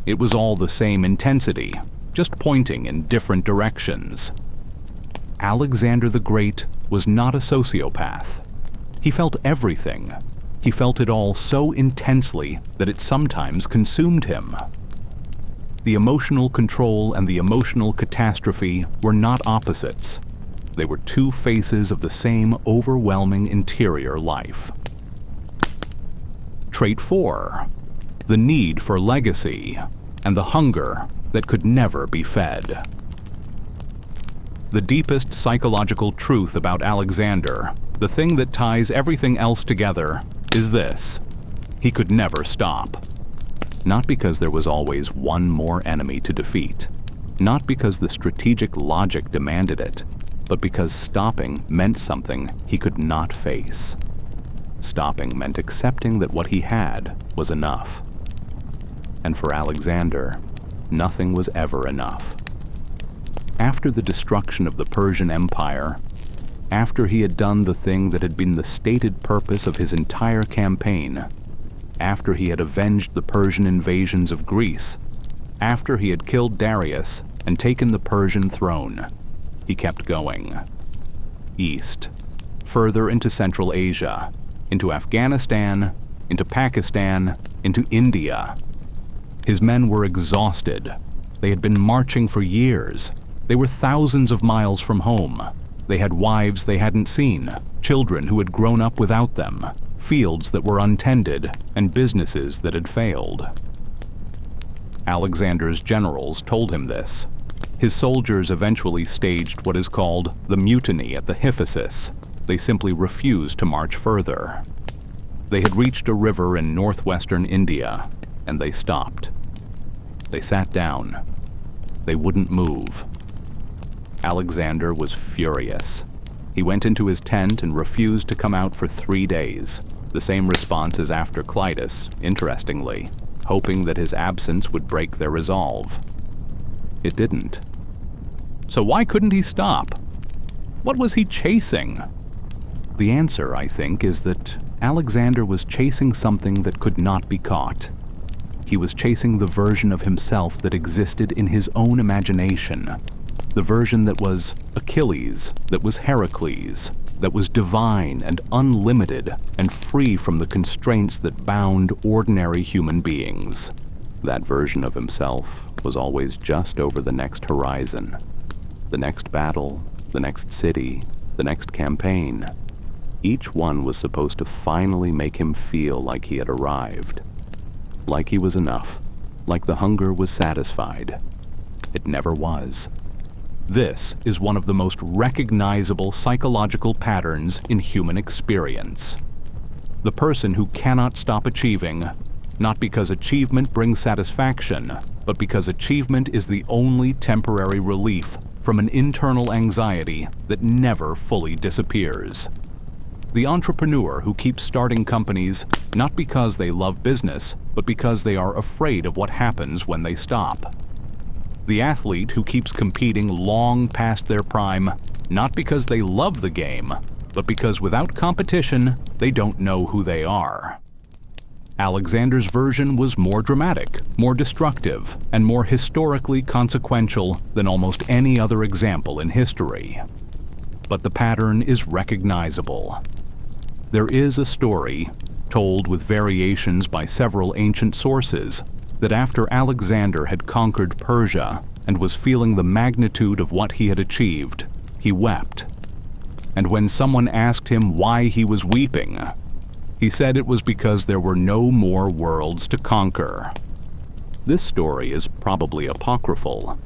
It was all the same intensity, just pointing in different directions. Alexander the Great was not a sociopath. He felt everything. He felt it all so intensely that it sometimes consumed him. The emotional control and the emotional catastrophe were not opposites. They were two faces of the same overwhelming interior life. Trait 4. The need for legacy and the hunger that could never be fed. The deepest psychological truth about Alexander, the thing that ties everything else together, is this: he could never stop. Not because there was always one more enemy to defeat, not because the strategic logic demanded it, but because stopping meant something he could not face. Stopping meant accepting that what he had was enough. And for Alexander, nothing was ever enough. After the destruction of the Persian Empire, after he had done the thing that had been the stated purpose of his entire campaign, after he had avenged the Persian invasions of Greece, after he had killed Darius and taken the Persian throne, he kept going. East, further into Central Asia, into Afghanistan, into Pakistan, into India. His men were exhausted. They had been marching for years. They were thousands of miles from home. They had wives they hadn't seen, children who had grown up without them, fields that were untended, and businesses that had failed. Alexander's generals told him this. His soldiers eventually staged what is called the mutiny at the Hyphasis. They simply refused to march further. They had reached a river in northwestern India, and they stopped. They sat down. They wouldn't move. Alexander was furious. He went into his tent and refused to come out for 3 days. The same response as after Clitus, interestingly, hoping that his absence would break their resolve. It didn't. So why couldn't he stop? What was he chasing? The answer, I think, is that Alexander was chasing something that could not be caught. He was chasing the version of himself that existed in his own imagination. The version that was Achilles, that was Heracles, that was divine and unlimited and free from the constraints that bound ordinary human beings. That version of himself was always just over the next horizon. The next battle, the next city, the next campaign. Each one was supposed to finally make him feel like he had arrived. Like he was enough. Like the hunger was satisfied. It never was. This is one of the most recognizable psychological patterns in human experience. The person who cannot stop achieving, not because achievement brings satisfaction, but because achievement is the only temporary relief from an internal anxiety that never fully disappears. The entrepreneur who keeps starting companies not because they love business, but because they are afraid of what happens when they stop. The athlete who keeps competing long past their prime, not because they love the game, but because without competition, they don't know who they are. Alexander's version was more dramatic, more destructive, and more historically consequential than almost any other example in history. But the pattern is recognizable. There is a story, told with variations by several ancient sources, that after Alexander had conquered Persia and was feeling the magnitude of what he had achieved, he wept. And when someone asked him why he was weeping, he said it was because there were no more worlds to conquer. This story is probably apocryphal,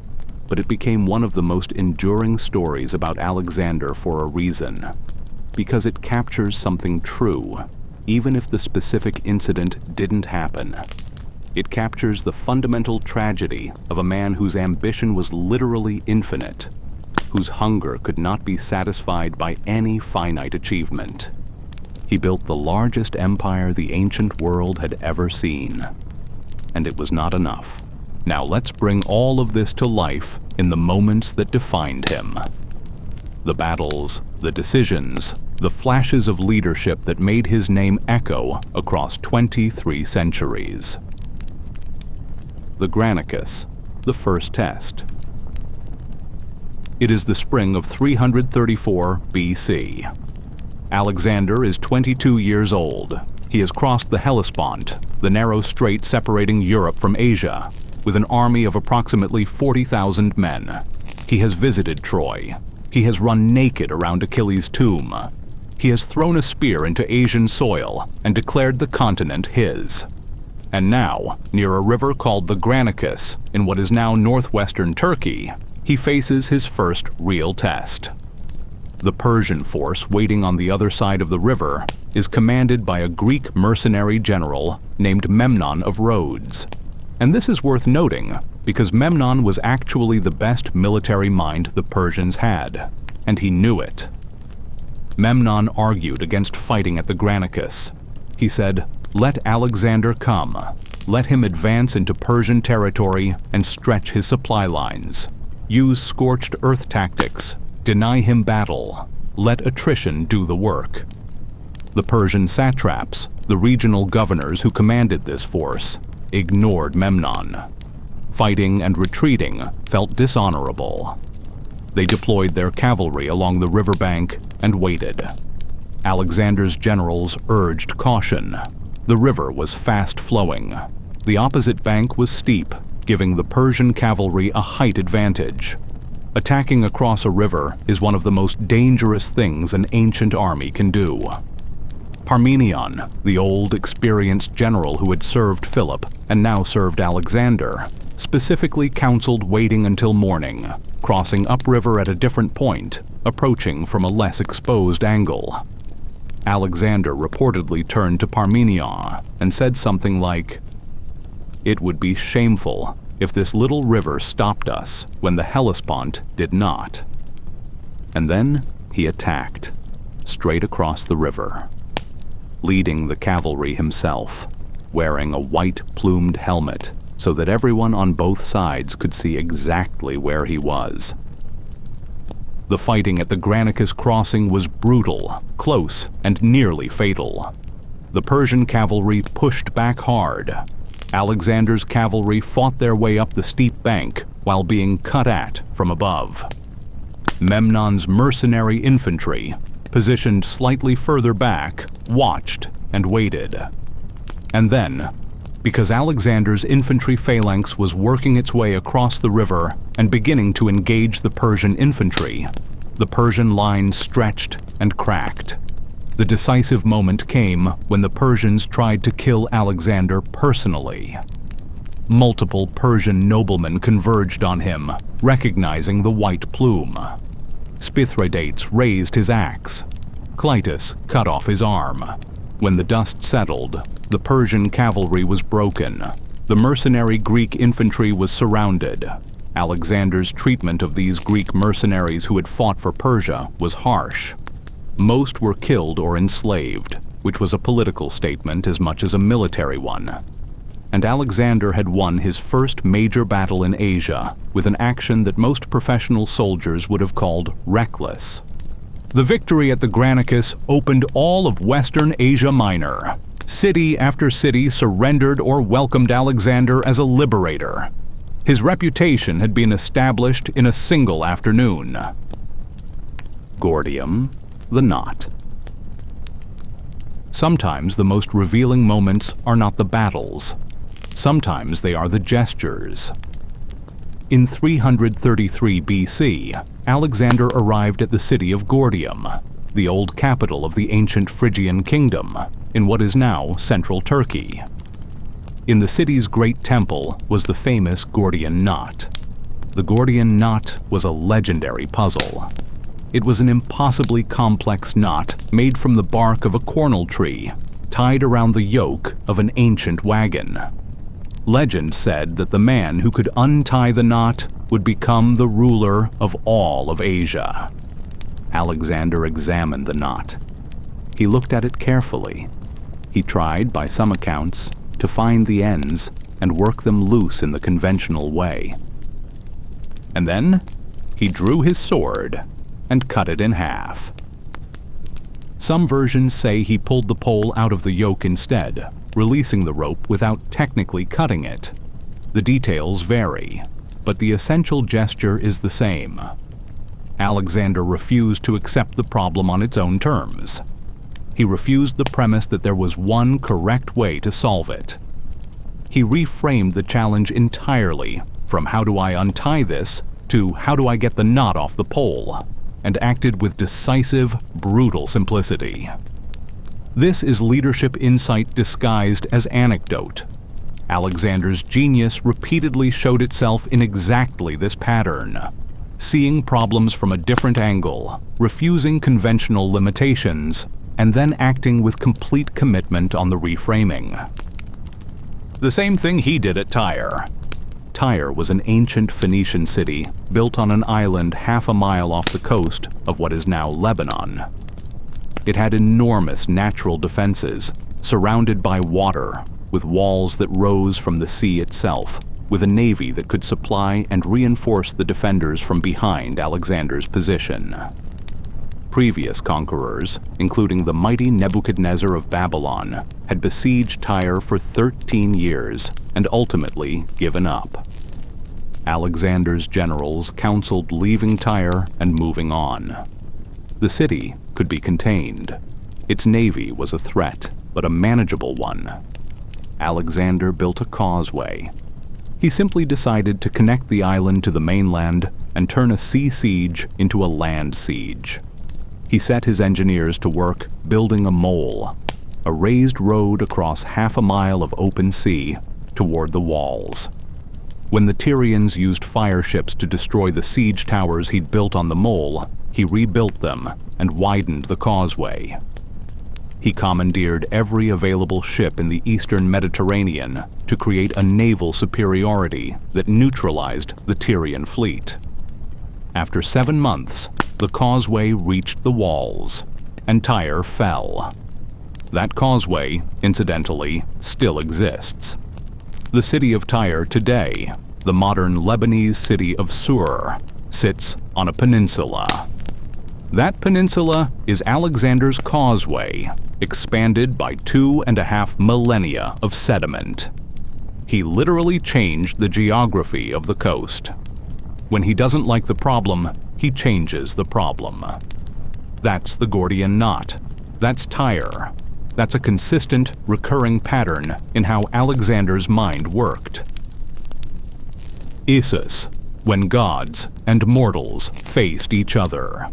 but it became one of the most enduring stories about Alexander for a reason, because it captures something true, even if the specific incident didn't happen. It captures the fundamental tragedy of a man whose ambition was literally infinite, whose hunger could not be satisfied by any finite achievement. He built the largest empire the ancient world had ever seen, and it was not enough. Now let's bring all of this to life in the moments that defined him. The battles, the decisions, the flashes of leadership that made his name echo across 23 centuries. the Granicus, the first test. It is the spring of 334 BC. Alexander is 22 years old. He has crossed the Hellespont, the narrow strait separating Europe from Asia, with an army of approximately 40,000 men. He has visited Troy. He has run naked around Achilles' tomb. He has thrown a spear into Asian soil and declared the continent his. And now, near a river called the Granicus, in what is now northwestern Turkey, he faces his first real test. The Persian force waiting on the other side of the river is commanded by a Greek mercenary general named Memnon of Rhodes. And this is worth noting because Memnon was actually the best military mind the Persians had, and he knew it. Memnon argued against fighting at the Granicus. He said, "Let Alexander come. Let him advance into Persian territory and stretch his supply lines. Use scorched earth tactics. Deny him battle. Let attrition do the work." The Persian satraps, the regional governors who commanded this force, ignored Memnon. Fighting and retreating felt dishonorable. They deployed their cavalry along the riverbank and waited. Alexander's generals urged caution. The river was fast-flowing. The opposite bank was steep, giving the Persian cavalry a height advantage. Attacking across a river is one of the most dangerous things an ancient army can do. Parmenion, the old, experienced general who had served Philip and now served Alexander, specifically counseled waiting until morning, crossing upriver at a different point, approaching from a less exposed angle. Alexander reportedly turned to Parmenion and said something like, "It would be shameful if this little river stopped us when the Hellespont did not." And then he attacked, straight across the river, leading the cavalry himself, wearing a white-plumed helmet so that everyone on both sides could see exactly where he was. The fighting at the Granicus crossing was brutal, close, and nearly fatal. The Persian cavalry pushed back hard. Alexander's cavalry fought their way up the steep bank while being cut at from above. Memnon's mercenary infantry, positioned slightly further back, watched and waited. And then, because Alexander's infantry phalanx was working its way across the river and beginning to engage the Persian infantry, the Persian line stretched and cracked. The decisive moment came when the Persians tried to kill Alexander personally. Multiple Persian noblemen converged on him, recognizing the white plume. Spithridates raised his axe. Clytus cut off his arm. When the dust settled, the Persian cavalry was broken. The mercenary Greek infantry was surrounded. Alexander's treatment of these Greek mercenaries who had fought for Persia was harsh. Most were killed or enslaved, which was a political statement as much as a military one. And Alexander had won his first major battle in Asia with an action that most professional soldiers would have called reckless. The victory at the Granicus opened all of Western Asia Minor. City after city surrendered or welcomed Alexander as a liberator. His reputation had been established in a single afternoon. Gordium, the knot. Sometimes the most revealing moments are not the battles. Sometimes they are the gestures. In 333 BC, Alexander arrived at the city of Gordium, the old capital of the ancient Phrygian kingdom, in what is now central Turkey. In the city's great temple was the famous Gordian knot. The Gordian knot was a legendary puzzle. It was an impossibly complex knot made from the bark of a cornel tree, tied around the yoke of an ancient wagon. Legend said that the man who could untie the knot would become the ruler of all of Asia. Alexander examined the knot. He looked at it carefully. He tried, by some accounts, to find the ends and work them loose in the conventional way. And then he drew his sword and cut it in half. Some versions say he pulled the pole out of the yoke instead, releasing the rope without technically cutting it. The details vary, but the essential gesture is the same. Alexander refused to accept the problem on its own terms. He refused the premise that there was one correct way to solve it. He reframed the challenge entirely from "how do I untie this" to "how do I get the knot off the pole," and acted with decisive, brutal simplicity. This is leadership insight disguised as anecdote. Alexander's genius repeatedly showed itself in exactly this pattern: seeing problems from a different angle, refusing conventional limitations, and then acting with complete commitment on the reframing. The same thing he did at Tyre. Tyre was an ancient Phoenician city built on an island half a mile off the coast of what is now Lebanon. It had enormous natural defenses, surrounded by water, with walls that rose from the sea itself, with a navy that could supply and reinforce the defenders from behind Alexander's position. Previous conquerors, including the mighty Nebuchadnezzar of Babylon, had besieged Tyre for 13 years and ultimately given up. Alexander's generals counseled leaving Tyre and moving on. The city could be contained. Its navy was a threat, but a manageable one. Alexander built a causeway. He simply decided to connect the island to the mainland and turn a sea siege into a land siege. He set his engineers to work building a mole, a raised road across half a mile of open sea toward the walls. When the Tyrians used fire ships to destroy the siege towers he'd built on the mole, he rebuilt them and widened the causeway. He commandeered every available ship in the eastern Mediterranean to create a naval superiority that neutralized the Tyrian fleet. After 7 months, the causeway reached the walls, and Tyre fell. That causeway, incidentally, still exists. The city of Tyre today, the modern Lebanese city of Sur, sits on a peninsula. That peninsula is Alexander's causeway, expanded by 2.5 millennia of sediment. He literally changed the geography of the coast. When he doesn't like the problem, he changes the problem. That's the Gordian knot. That's Tyre. That's a consistent, recurring pattern in how Alexander's mind worked. Issus, when gods and mortals faced each other.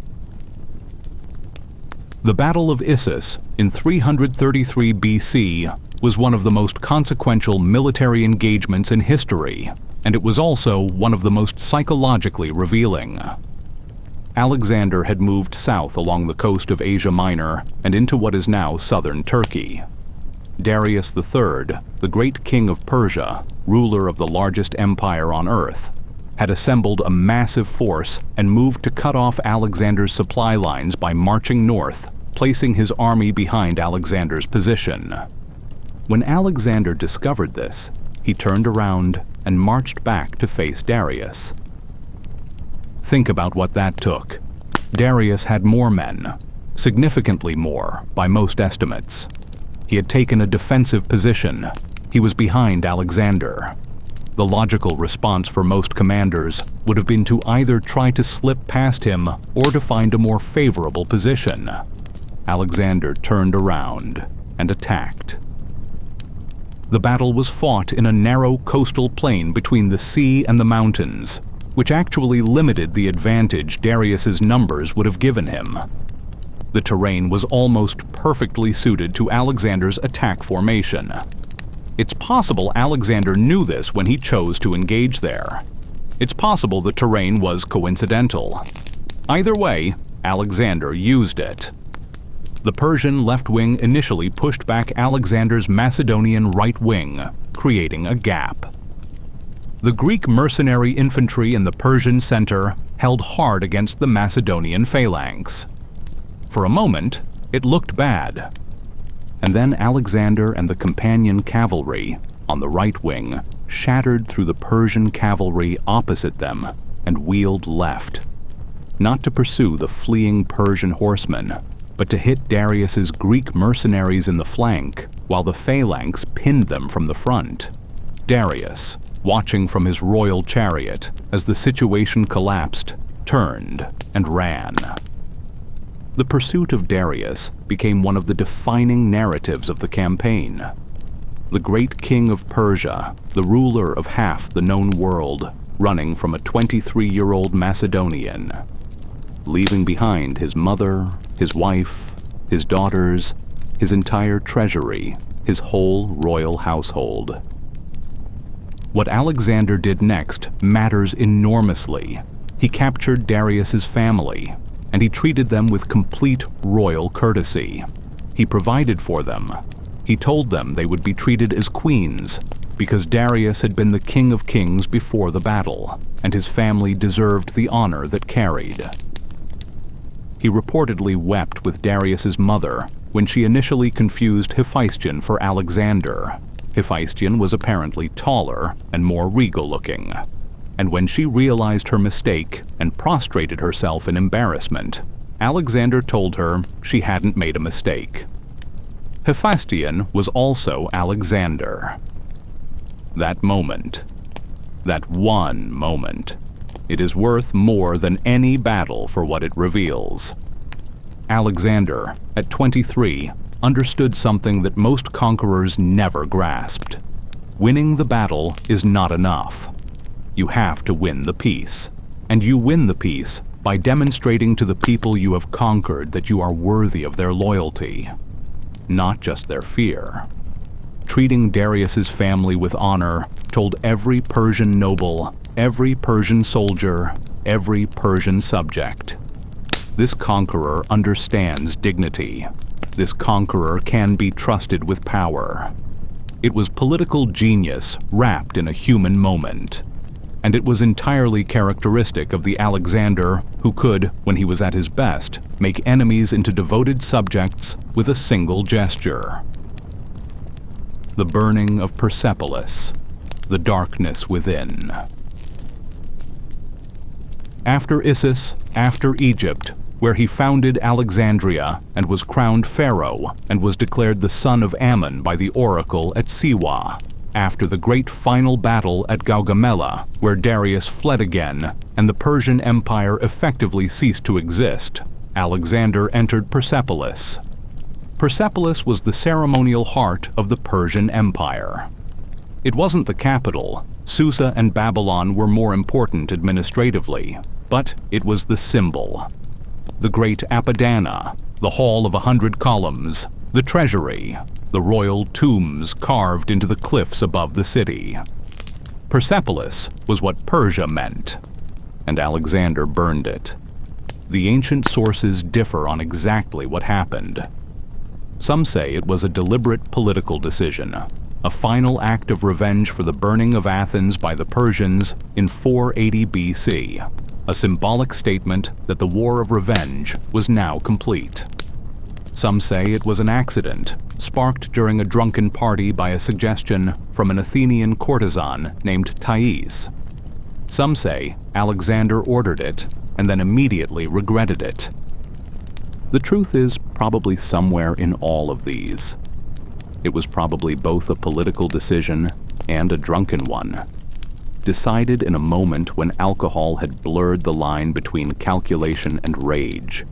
The Battle of Issus in 333 BC was one of the most consequential military engagements in history, and it was also one of the most psychologically revealing. Alexander had moved south along the coast of Asia Minor and into what is now southern Turkey. Darius III, the great king of Persia, ruler of the largest empire on earth, had assembled a massive force and moved to cut off Alexander's supply lines by marching north, placing his army behind Alexander's position. When Alexander discovered this, he turned around and marched back to face Darius. Think about what that took. Darius had more men, significantly more by most estimates. He had taken a defensive position. He was behind Alexander. The logical response for most commanders would have been to either try to slip past him or to find a more favorable position. Alexander turned around and attacked. The battle was fought in a narrow coastal plain between the sea and the mountains, which actually limited the advantage Darius's numbers would have given him. The terrain was almost perfectly suited to Alexander's attack formation. It's possible Alexander knew this when he chose to engage there. It's possible the terrain was coincidental. Either way, Alexander used it. The Persian left wing initially pushed back Alexander's Macedonian right wing, creating a gap. The Greek mercenary infantry in the Persian center held hard against the Macedonian phalanx. For a moment, it looked bad. And then Alexander and the companion cavalry on the right wing shattered through the Persian cavalry opposite them and wheeled left, not to pursue the fleeing Persian horsemen, but to hit Darius's Greek mercenaries in the flank while the phalanx pinned them from the front. Darius, watching from his royal chariot as the situation collapsed, turned, and ran. The pursuit of Darius became one of the defining narratives of the campaign. The great king of Persia, the ruler of half the known world, running from a 23-year-old Macedonian, leaving behind his mother, his wife, his daughters, his entire treasury, his whole royal household. What Alexander did next matters enormously. He captured Darius's family, and he treated them with complete royal courtesy. He provided for them. He told them they would be treated as queens, because Darius had been the king of kings before the battle, and his family deserved the honor that carried. He reportedly wept with Darius's mother when she initially confused Hephaestion for Alexander. Hephaestion was apparently taller and more regal-looking, and when she realized her mistake and prostrated herself in embarrassment, Alexander told her she hadn't made a mistake. Hephaestion was also Alexander. That moment, that one moment, it is worth more than any battle for what it reveals. Alexander, at 23, understood something that most conquerors never grasped. Winning the battle is not enough. You have to win the peace. And you win the peace by demonstrating to the people you have conquered that you are worthy of their loyalty, not just their fear. Treating Darius's family with honor told every Persian noble, every Persian soldier, every Persian subject. This conqueror understands dignity. This conqueror can be trusted with power. It was political genius wrapped in a human moment. And it was entirely characteristic of the Alexander who could, when he was at his best, make enemies into devoted subjects with a single gesture. The burning of Persepolis, the darkness within. After Issus, after Egypt, where he founded Alexandria and was crowned pharaoh and was declared the son of Ammon by the oracle at Siwa, after the great final battle at Gaugamela, where Darius fled again and the Persian Empire effectively ceased to exist, Alexander entered Persepolis. Persepolis was the ceremonial heart of the Persian Empire. It wasn't the capital. Susa and Babylon were more important administratively, but it was the symbol. The great Apadana, the Hall of 100 Columns, the treasury, the royal tombs carved into the cliffs above the city. Persepolis was what Persia meant, and Alexander burned it. The ancient sources differ on exactly what happened. Some say it was a deliberate political decision, a final act of revenge for the burning of Athens by the Persians in 480 BC, a symbolic statement that the war of revenge was now complete. Some say it was an accident, sparked during a drunken party by a suggestion from an Athenian courtesan named Thais. Some say Alexander ordered it and then immediately regretted it. The truth is probably somewhere in all of these. It was probably both a political decision and a drunken one, decided in a moment when alcohol had blurred the line between calculation and rage,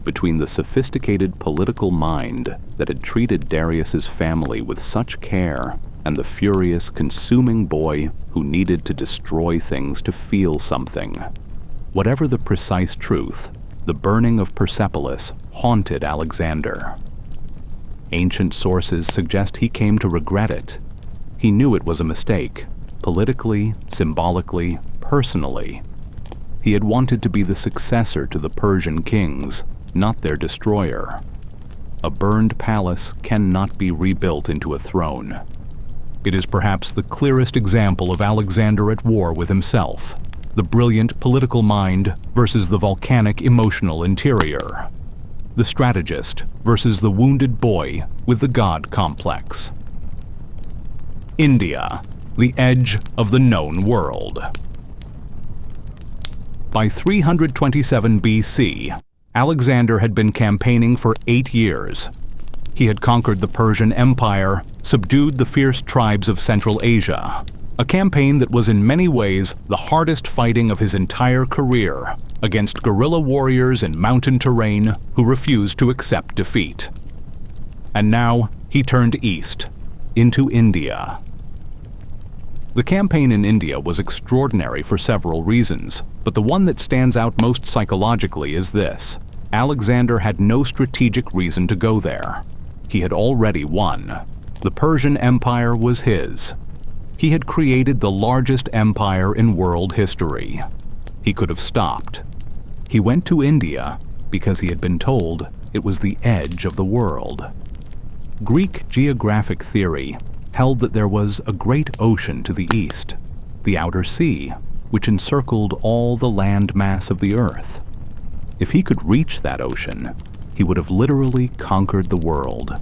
between the sophisticated political mind that had treated Darius's family with such care and the furious, consuming boy who needed to destroy things to feel something. Whatever the precise truth, the burning of Persepolis haunted Alexander. Ancient sources suggest he came to regret it. He knew it was a mistake, politically, symbolically, personally. He had wanted to be the successor to the Persian kings, not their destroyer. A burned palace cannot be rebuilt into a throne. It is perhaps the clearest example of Alexander at war with himself, the brilliant political mind versus the volcanic emotional interior, the strategist versus the wounded boy with the god complex. India, the edge of the known world. By 327 BC, Alexander had been campaigning for 8 years. He had conquered the Persian Empire, subdued the fierce tribes of Central Asia, A campaign that was in many ways the hardest fighting of his entire career against guerrilla warriors in mountain terrain who refused to accept defeat. And now he turned east, into India. The campaign in India was extraordinary for several reasons, but the one that stands out most psychologically is this: Alexander had no strategic reason to go there. He had already won. The Persian Empire was his. He had created the largest empire in world history. He could have stopped. He went to India because he had been told it was the edge of the world. Greek geographic theory held that there was a great ocean to the east, the outer sea, which encircled all the land mass of the earth. If he could reach that ocean, he would have literally conquered the world.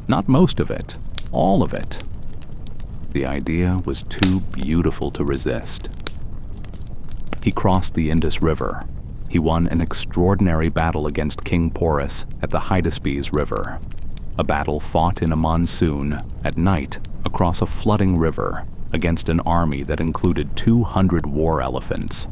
Not most of it, all of it. The idea was too beautiful to resist. He crossed the Indus River. He won an extraordinary battle against King Porus at the Hydaspes River, a battle fought in a monsoon at night across a flooding river against an army that included 200 war elephants.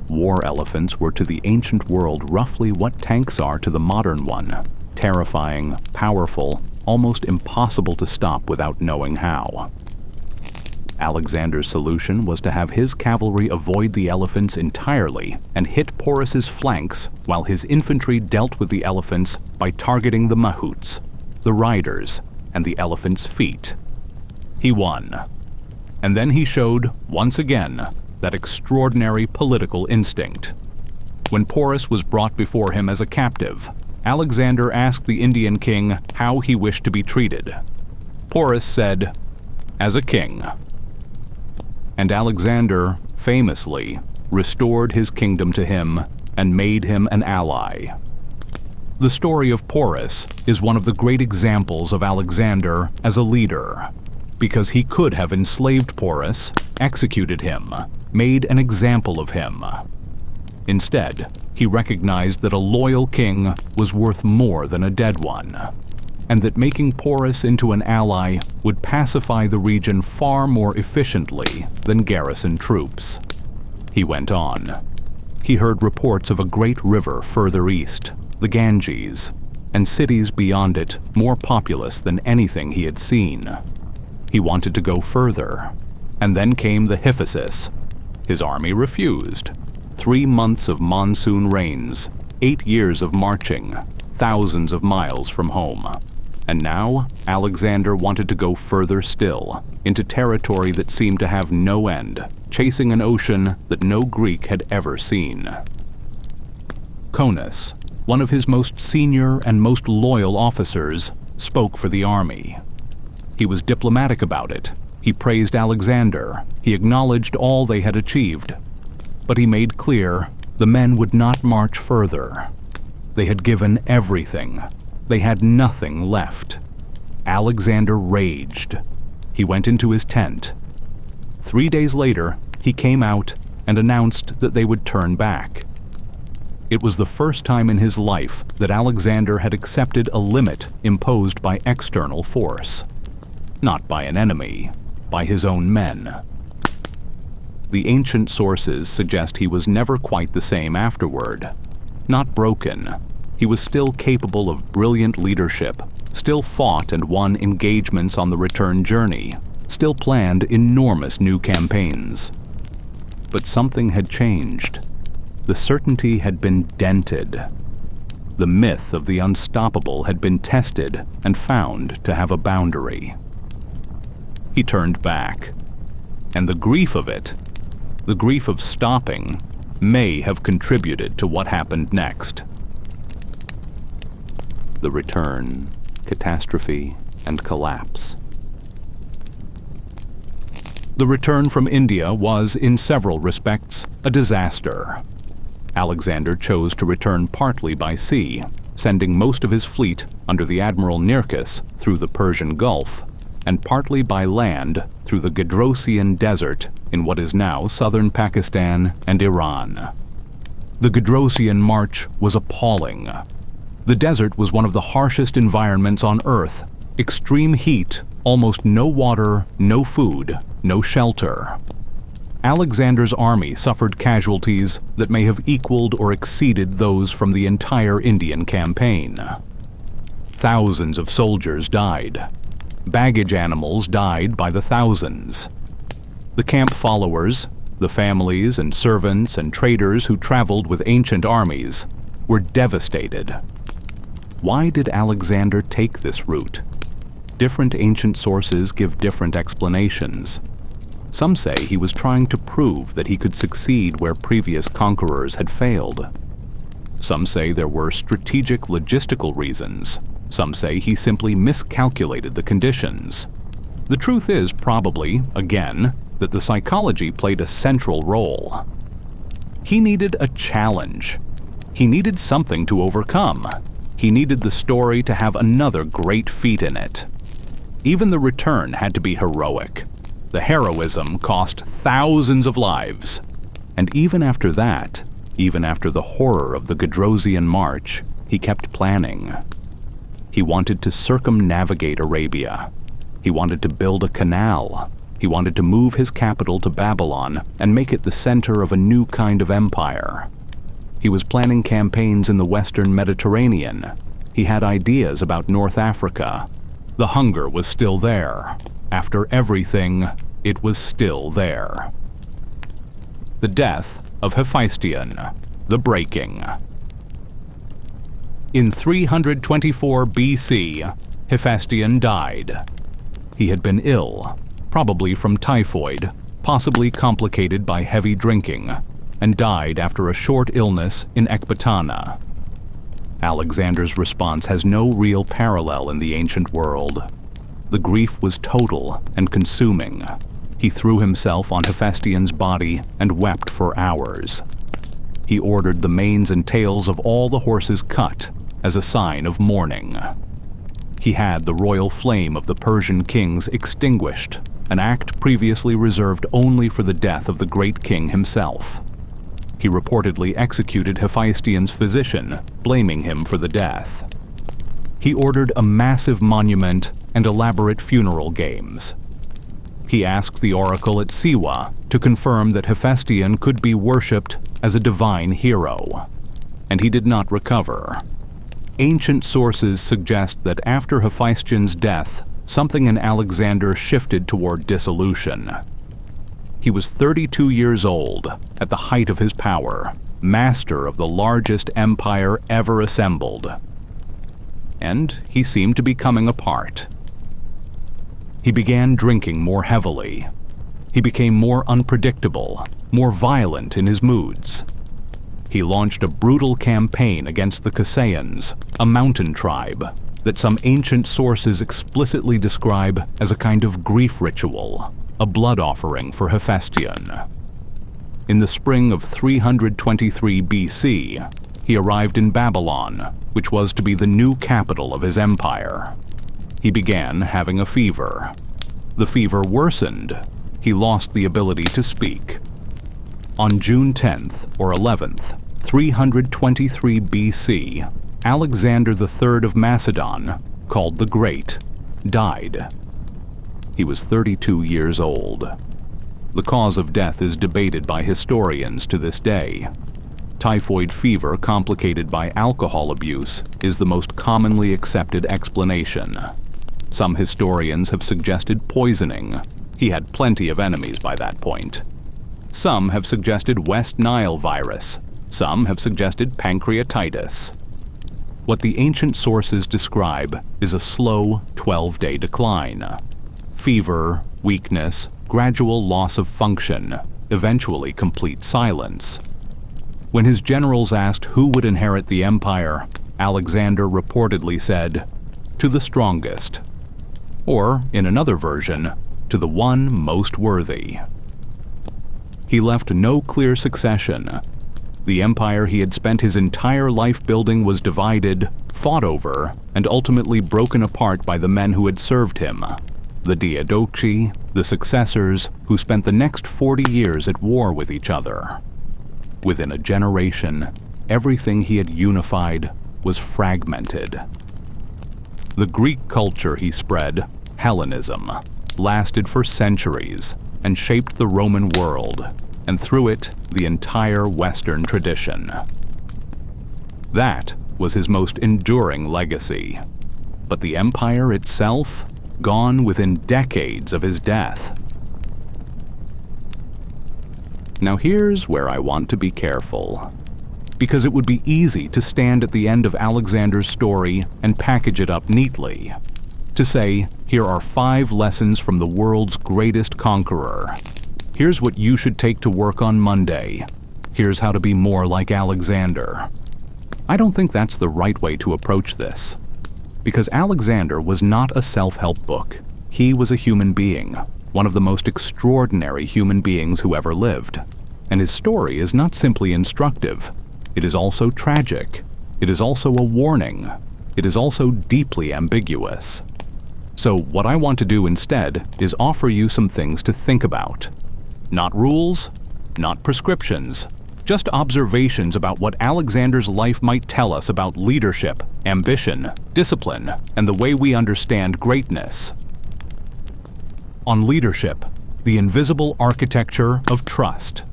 War elephants were to the ancient world roughly what tanks are to the modern one: terrifying, powerful, almost impossible to stop without knowing how. Alexander's solution was to have his cavalry avoid the elephants entirely and hit Porus's flanks while his infantry dealt with the elephants by targeting the mahouts, the riders, and the elephants' feet. He won. And then he showed, once again, that extraordinary political instinct. When Porus was brought before him as a captive, Alexander asked the Indian king how he wished to be treated. Porus said, "As a king." And Alexander, famously, restored his kingdom to him and made him an ally. The story of Porus is one of the great examples of Alexander as a leader, because he could have enslaved Porus, executed him, made an example of him. Instead, he recognized that a loyal king was worth more than a dead one, and that making Porus into an ally would pacify the region far more efficiently than garrison troops. He went on. He heard reports of a great river further east, the Ganges, and cities beyond it more populous than anything he had seen. He wanted to go further, and then came the Hiphasis. His army refused. 3 months of monsoon rains, 8 years of marching, thousands of miles from home. And now, Alexander wanted to go further still, into territory that seemed to have no end, chasing an ocean that no Greek had ever seen. Conus, one of his most senior and most loyal officers, spoke for the army. He was diplomatic about it. He praised Alexander. He acknowledged all they had achieved. But he made clear the men would not march further. They had given everything. They had nothing left. Alexander raged. He went into his tent. 3 days later, he came out and announced that they would turn back. It was the first time in his life that Alexander had accepted a limit imposed by external force. Not by an enemy, by his own men. The ancient sources suggest he was never quite the same afterward. Not broken. He was still capable of brilliant leadership, still fought and won engagements on the return journey, still planned enormous new campaigns. But something had changed. The certainty had been dented. The myth of the unstoppable had been tested and found to have a boundary. He turned back. And the grief of it, the grief of stopping, may have contributed to what happened next. The return, catastrophe, and collapse. The return from India was, in several respects, a disaster. Alexander chose to return partly by sea, sending most of his fleet under the Admiral Nearchus through the Persian Gulf, and partly by land through the Gedrosian Desert in what is now southern Pakistan and Iran. The Gedrosian march was appalling. The desert was one of the harshest environments on Earth. Extreme heat, Almost no water, no food, no shelter. Alexander's army suffered casualties that may have equaled or exceeded those from the entire Indian campaign. Thousands of soldiers died. Baggage animals died by the thousands. The camp followers, the families and servants and traders who traveled with ancient armies, were devastated. Why did Alexander take this route? Different ancient sources give different explanations. Some say he was trying to prove that he could succeed where previous conquerors had failed. Some say there were strategic logistical reasons. Some say he simply miscalculated the conditions. The truth is probably, again, that the psychology played a central role. He needed a challenge. He needed something to overcome. He needed the story to have another great feat in it. Even the return had to be heroic. The heroism cost thousands of lives. And even after that, even after the horror of the Gedrosian March, he kept planning. He wanted to circumnavigate Arabia. He wanted to build a canal. He wanted to move his capital to Babylon and make it the center of a new kind of empire. He was planning campaigns in the Western Mediterranean. He had ideas about North Africa. The hunger was still there. After everything, it was still there. The death of Hephaestion, the breaking. In 324 BC, Hephaestion died. He had been ill, probably from typhoid, possibly complicated by heavy drinking, and died after a short illness in Ecbatana. Alexander's response has no real parallel in the ancient world. The grief was total and consuming. He threw himself on Hephaestion's body and wept for hours. He ordered the manes and tails of all the horses cut as a sign of mourning. He had the royal flame of the Persian kings extinguished, an act previously reserved only for the death of the great king himself. He reportedly executed Hephaestion's physician, blaming him for the death. He ordered a massive monument and elaborate funeral games. He asked the oracle at Siwa to confirm that Hephaestion could be worshipped as a divine hero, and he did not recover. Ancient sources suggest that after Hephaestion's death, something in Alexander shifted toward dissolution. He was 32 years old, at the height of his power, master of the largest empire ever assembled. And he seemed to be coming apart. He began drinking more heavily. He became more unpredictable, more violent in his moods. He launched a brutal campaign against the Kasayians, a mountain tribe that some ancient sources explicitly describe as a kind of grief ritual, a blood offering for Hephaestion. In the spring of 323 BC, he arrived in Babylon, which was to be the new capital of his empire. He began having a fever. The fever worsened. He lost the ability to speak. On June 10th or 11th, 323 BC, Alexander III of Macedon, called the Great, died. He was 32 years old. The cause of death is debated by historians to this day. Typhoid fever complicated by alcohol abuse is the most commonly accepted explanation. Some historians have suggested poisoning. He had plenty of enemies by that point. Some have suggested West Nile virus. Some have suggested pancreatitis. What the ancient sources describe is a slow 12-day decline. Fever, weakness, gradual loss of function, eventually complete silence. When his generals asked who would inherit the empire, Alexander reportedly said, "To the strongest." Or, in another version, "To the one most worthy." He left no clear succession. The empire he had spent his entire life building was divided, fought over, and ultimately broken apart by the men who had served him. The Diadochi, the successors, who spent the next 40 years at war with each other. Within a generation, everything he had unified was fragmented. The Greek culture he spread Hellenism, lasted for centuries and shaped the Roman world, and through it, the entire Western tradition. That was his most enduring legacy. But the empire itself, gone within decades of his death. Now here's where I want to be careful, because it would be easy to stand at the end of Alexander's story and package it up neatly, to say, here are 5 lessons from the world's greatest conqueror. Here's what you should take to work on Monday. Here's how to be more like Alexander. I don't think that's the right way to approach this, because Alexander was not a self-help book. He was a human being, one of the most extraordinary human beings who ever lived. And his story is not simply instructive. It is also tragic. It is also a warning. It is also deeply ambiguous. So what I want to do instead is offer you some things to think about. Not rules, not prescriptions, just observations about what Alexander's life might tell us about leadership, ambition, discipline, and the way we understand greatness. On leadership, the invisible architecture of trust.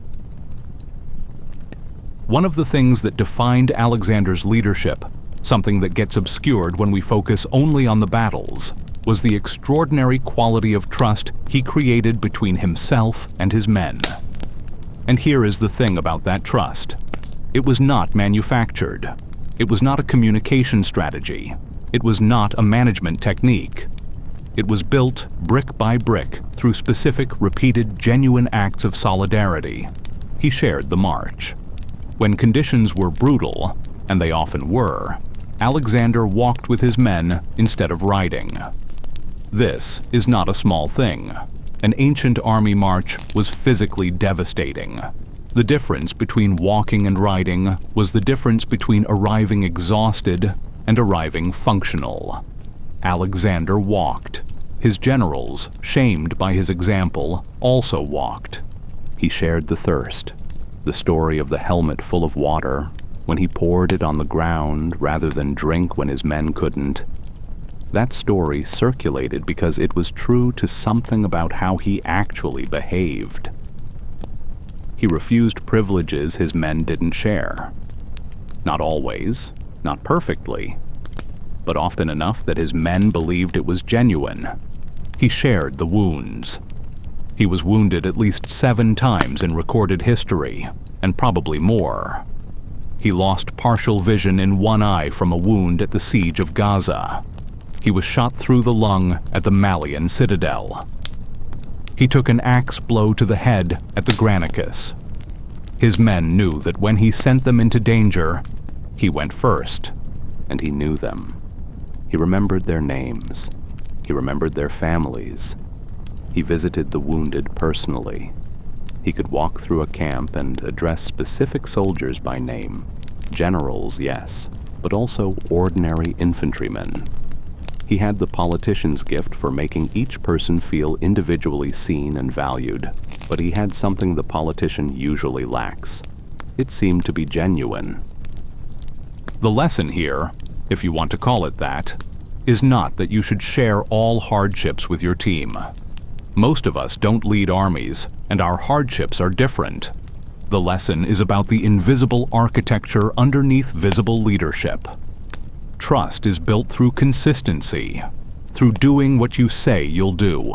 One of the things that defined Alexander's leadership, something that gets obscured when we focus only on the battles, was the extraordinary quality of trust he created between himself and his men. And here is the thing about that trust. It was not manufactured. It was not a communication strategy. It was not a management technique. It was built brick by brick through specific, repeated, genuine acts of solidarity. He shared the march. When conditions were brutal, and they often were, Alexander walked with his men instead of riding. This is not a small thing. An ancient army march was physically devastating. The difference between walking and riding was the difference between arriving exhausted and arriving functional. Alexander walked. His generals, shamed by his example, also walked. He shared the thirst. The story of the helmet full of water, when he poured it on the ground rather than drink when his men couldn't. That story circulated because it was true to something about how he actually behaved. He refused privileges his men didn't share. Not always, not perfectly, but often enough that his men believed it was genuine. He shared the wounds. He was wounded at least 7 times in recorded history, and probably more. He lost partial vision in one eye from a wound at the siege of Gaza. He was shot through the lung at the Malian citadel. He took an axe blow to the head at the Granicus. His men knew that when he sent them into danger, he went first, and he knew them. He remembered their names. He remembered their families. He visited the wounded personally. He could walk through a camp and address specific soldiers by name. Generals, yes, but also ordinary infantrymen. He had the politician's gift for making each person feel individually seen and valued, but he had something the politician usually lacks. It seemed to be genuine. The lesson here, if you want to call it that, is not that you should share all hardships with your team. Most of us don't lead armies, and our hardships are different. The lesson is about the invisible architecture underneath visible leadership. Trust is built through consistency, through doing what you say you'll do,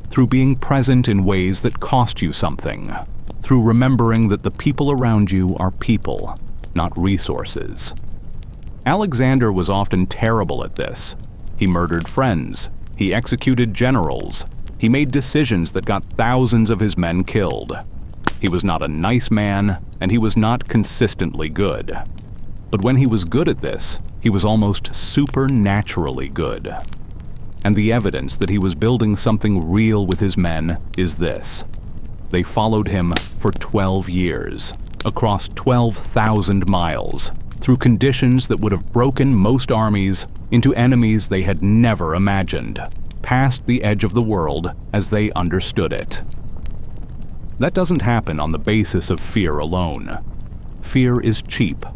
through being present in ways that cost you something, through remembering that the people around you are people, not resources. Alexander was often terrible at this. He murdered friends. He executed generals. He made decisions that got thousands of his men killed. He was not a nice man, and he was not consistently good. But when he was good at this, he was almost supernaturally good. And the evidence that he was building something real with his men is this. They followed him for 12 years, across 12,000 miles, through conditions that would have broken most armies into enemies they had never imagined, past the edge of the world as they understood it. That doesn't happen on the basis of fear alone. Fear is cheap.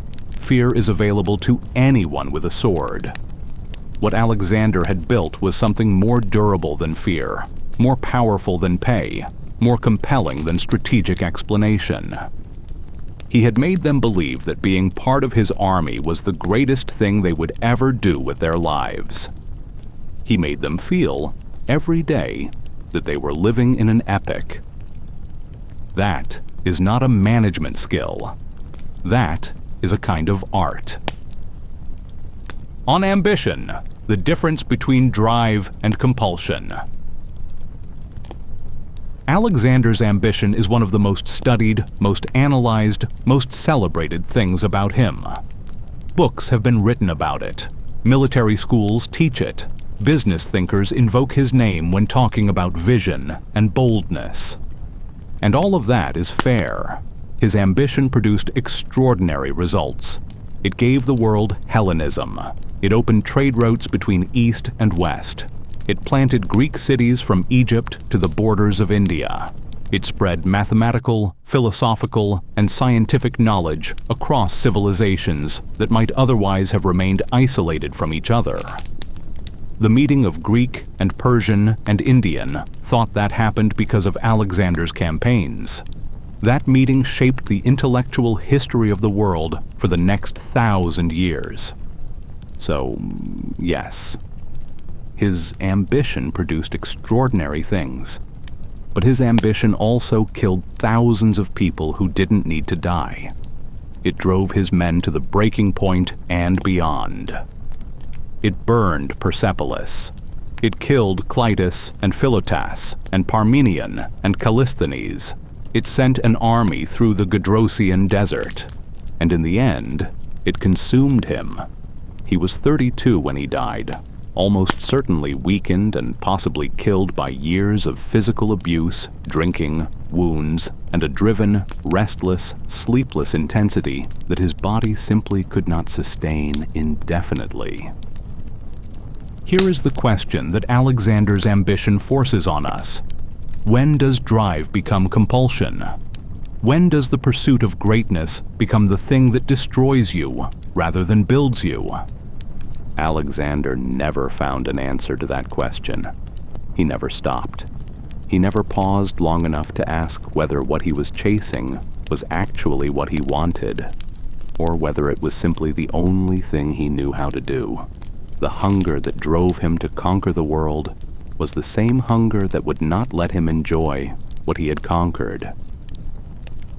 Fear is available to anyone with a sword. What Alexander had built was something more durable than fear, more powerful than pay, more compelling than strategic explanation. He had made them believe that being part of his army was the greatest thing they would ever do with their lives. He made them feel, every day, that they were living in an epic. That is not a management skill. That is a kind of art. On ambition, the difference between drive and compulsion. Alexander's ambition is one of the most studied, most analyzed, most celebrated things about him. Books have been written about it. Military schools teach it. Business thinkers invoke his name when talking about vision and boldness. And all of that is fair. His ambition produced extraordinary results. It gave the world Hellenism. It opened trade routes between East and West. It planted Greek cities from Egypt to the borders of India. It spread mathematical, philosophical, and scientific knowledge across civilizations that might otherwise have remained isolated from each other. The meeting of Greek and Persian and Indian thought that happened because of Alexander's campaigns. That meeting shaped the intellectual history of the world for the next 1,000 years. So, yes, his ambition produced extraordinary things, but his ambition also killed thousands of people who didn't need to die. It drove his men to the breaking point and beyond. It burned Persepolis. It killed Clytus and Philotas and Parmenion and Callisthenes. It sent an army through the Gedrosian desert. And in the end, it consumed him. He was 32 when he died, almost certainly weakened and possibly killed by years of physical abuse, drinking, wounds, and a driven, restless, sleepless intensity that his body simply could not sustain indefinitely. Here is the question that Alexander's ambition forces on us. When does drive become compulsion? When does the pursuit of greatness become the thing that destroys you rather than builds you? Alexander never found an answer to that question. He never stopped. He never paused long enough to ask whether what he was chasing was actually what he wanted, or whether it was simply the only thing he knew how to do. The hunger that drove him to conquer the world was the same hunger that would not let him enjoy what he had conquered.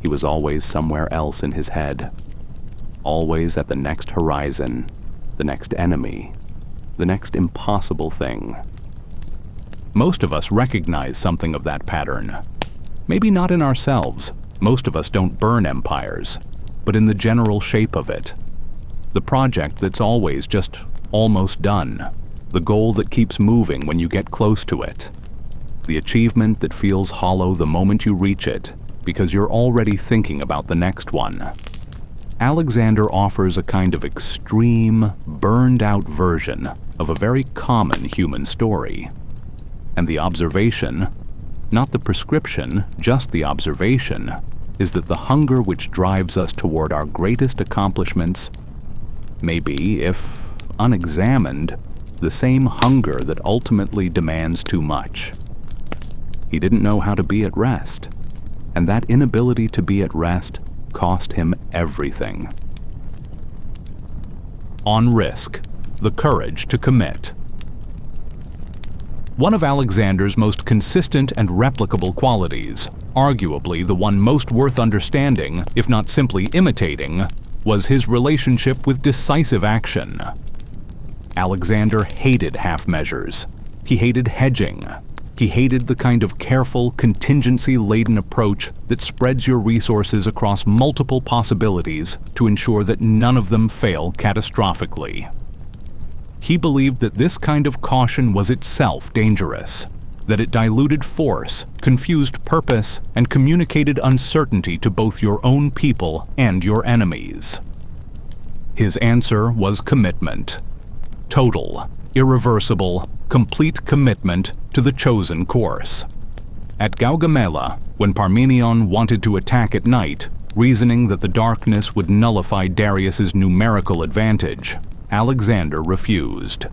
He was always somewhere else in his head, always at the next horizon, the next enemy, the next impossible thing. Most of us recognize something of that pattern. Maybe not in ourselves. Most of us don't burn empires, but in the general shape of it. The project that's always just almost done. The goal that keeps moving when you get close to it. The achievement that feels hollow the moment you reach it, because you're already thinking about the next one. Alexander offers a kind of extreme, burned-out version of a very common human story. And the observation, not the prescription, just the observation, is that the hunger which drives us toward our greatest accomplishments may be, if unexamined, the same hunger that ultimately demands too much. He didn't know how to be at rest, and that inability to be at rest cost him everything. On risk, the courage to commit. One of Alexander's most consistent and replicable qualities, arguably the one most worth understanding, if not simply imitating, was his relationship with decisive action. Alexander hated half measures. He hated hedging. He hated the kind of careful, contingency-laden approach that spreads your resources across multiple possibilities to ensure that none of them fail catastrophically. He believed that this kind of caution was itself dangerous, that it diluted force, confused purpose, and communicated uncertainty to both your own people and your enemies. His answer was commitment. Total, irreversible, complete commitment to the chosen course. At Gaugamela, when Parmenion wanted to attack at night, reasoning that the darkness would nullify Darius's numerical advantage, Alexander refused.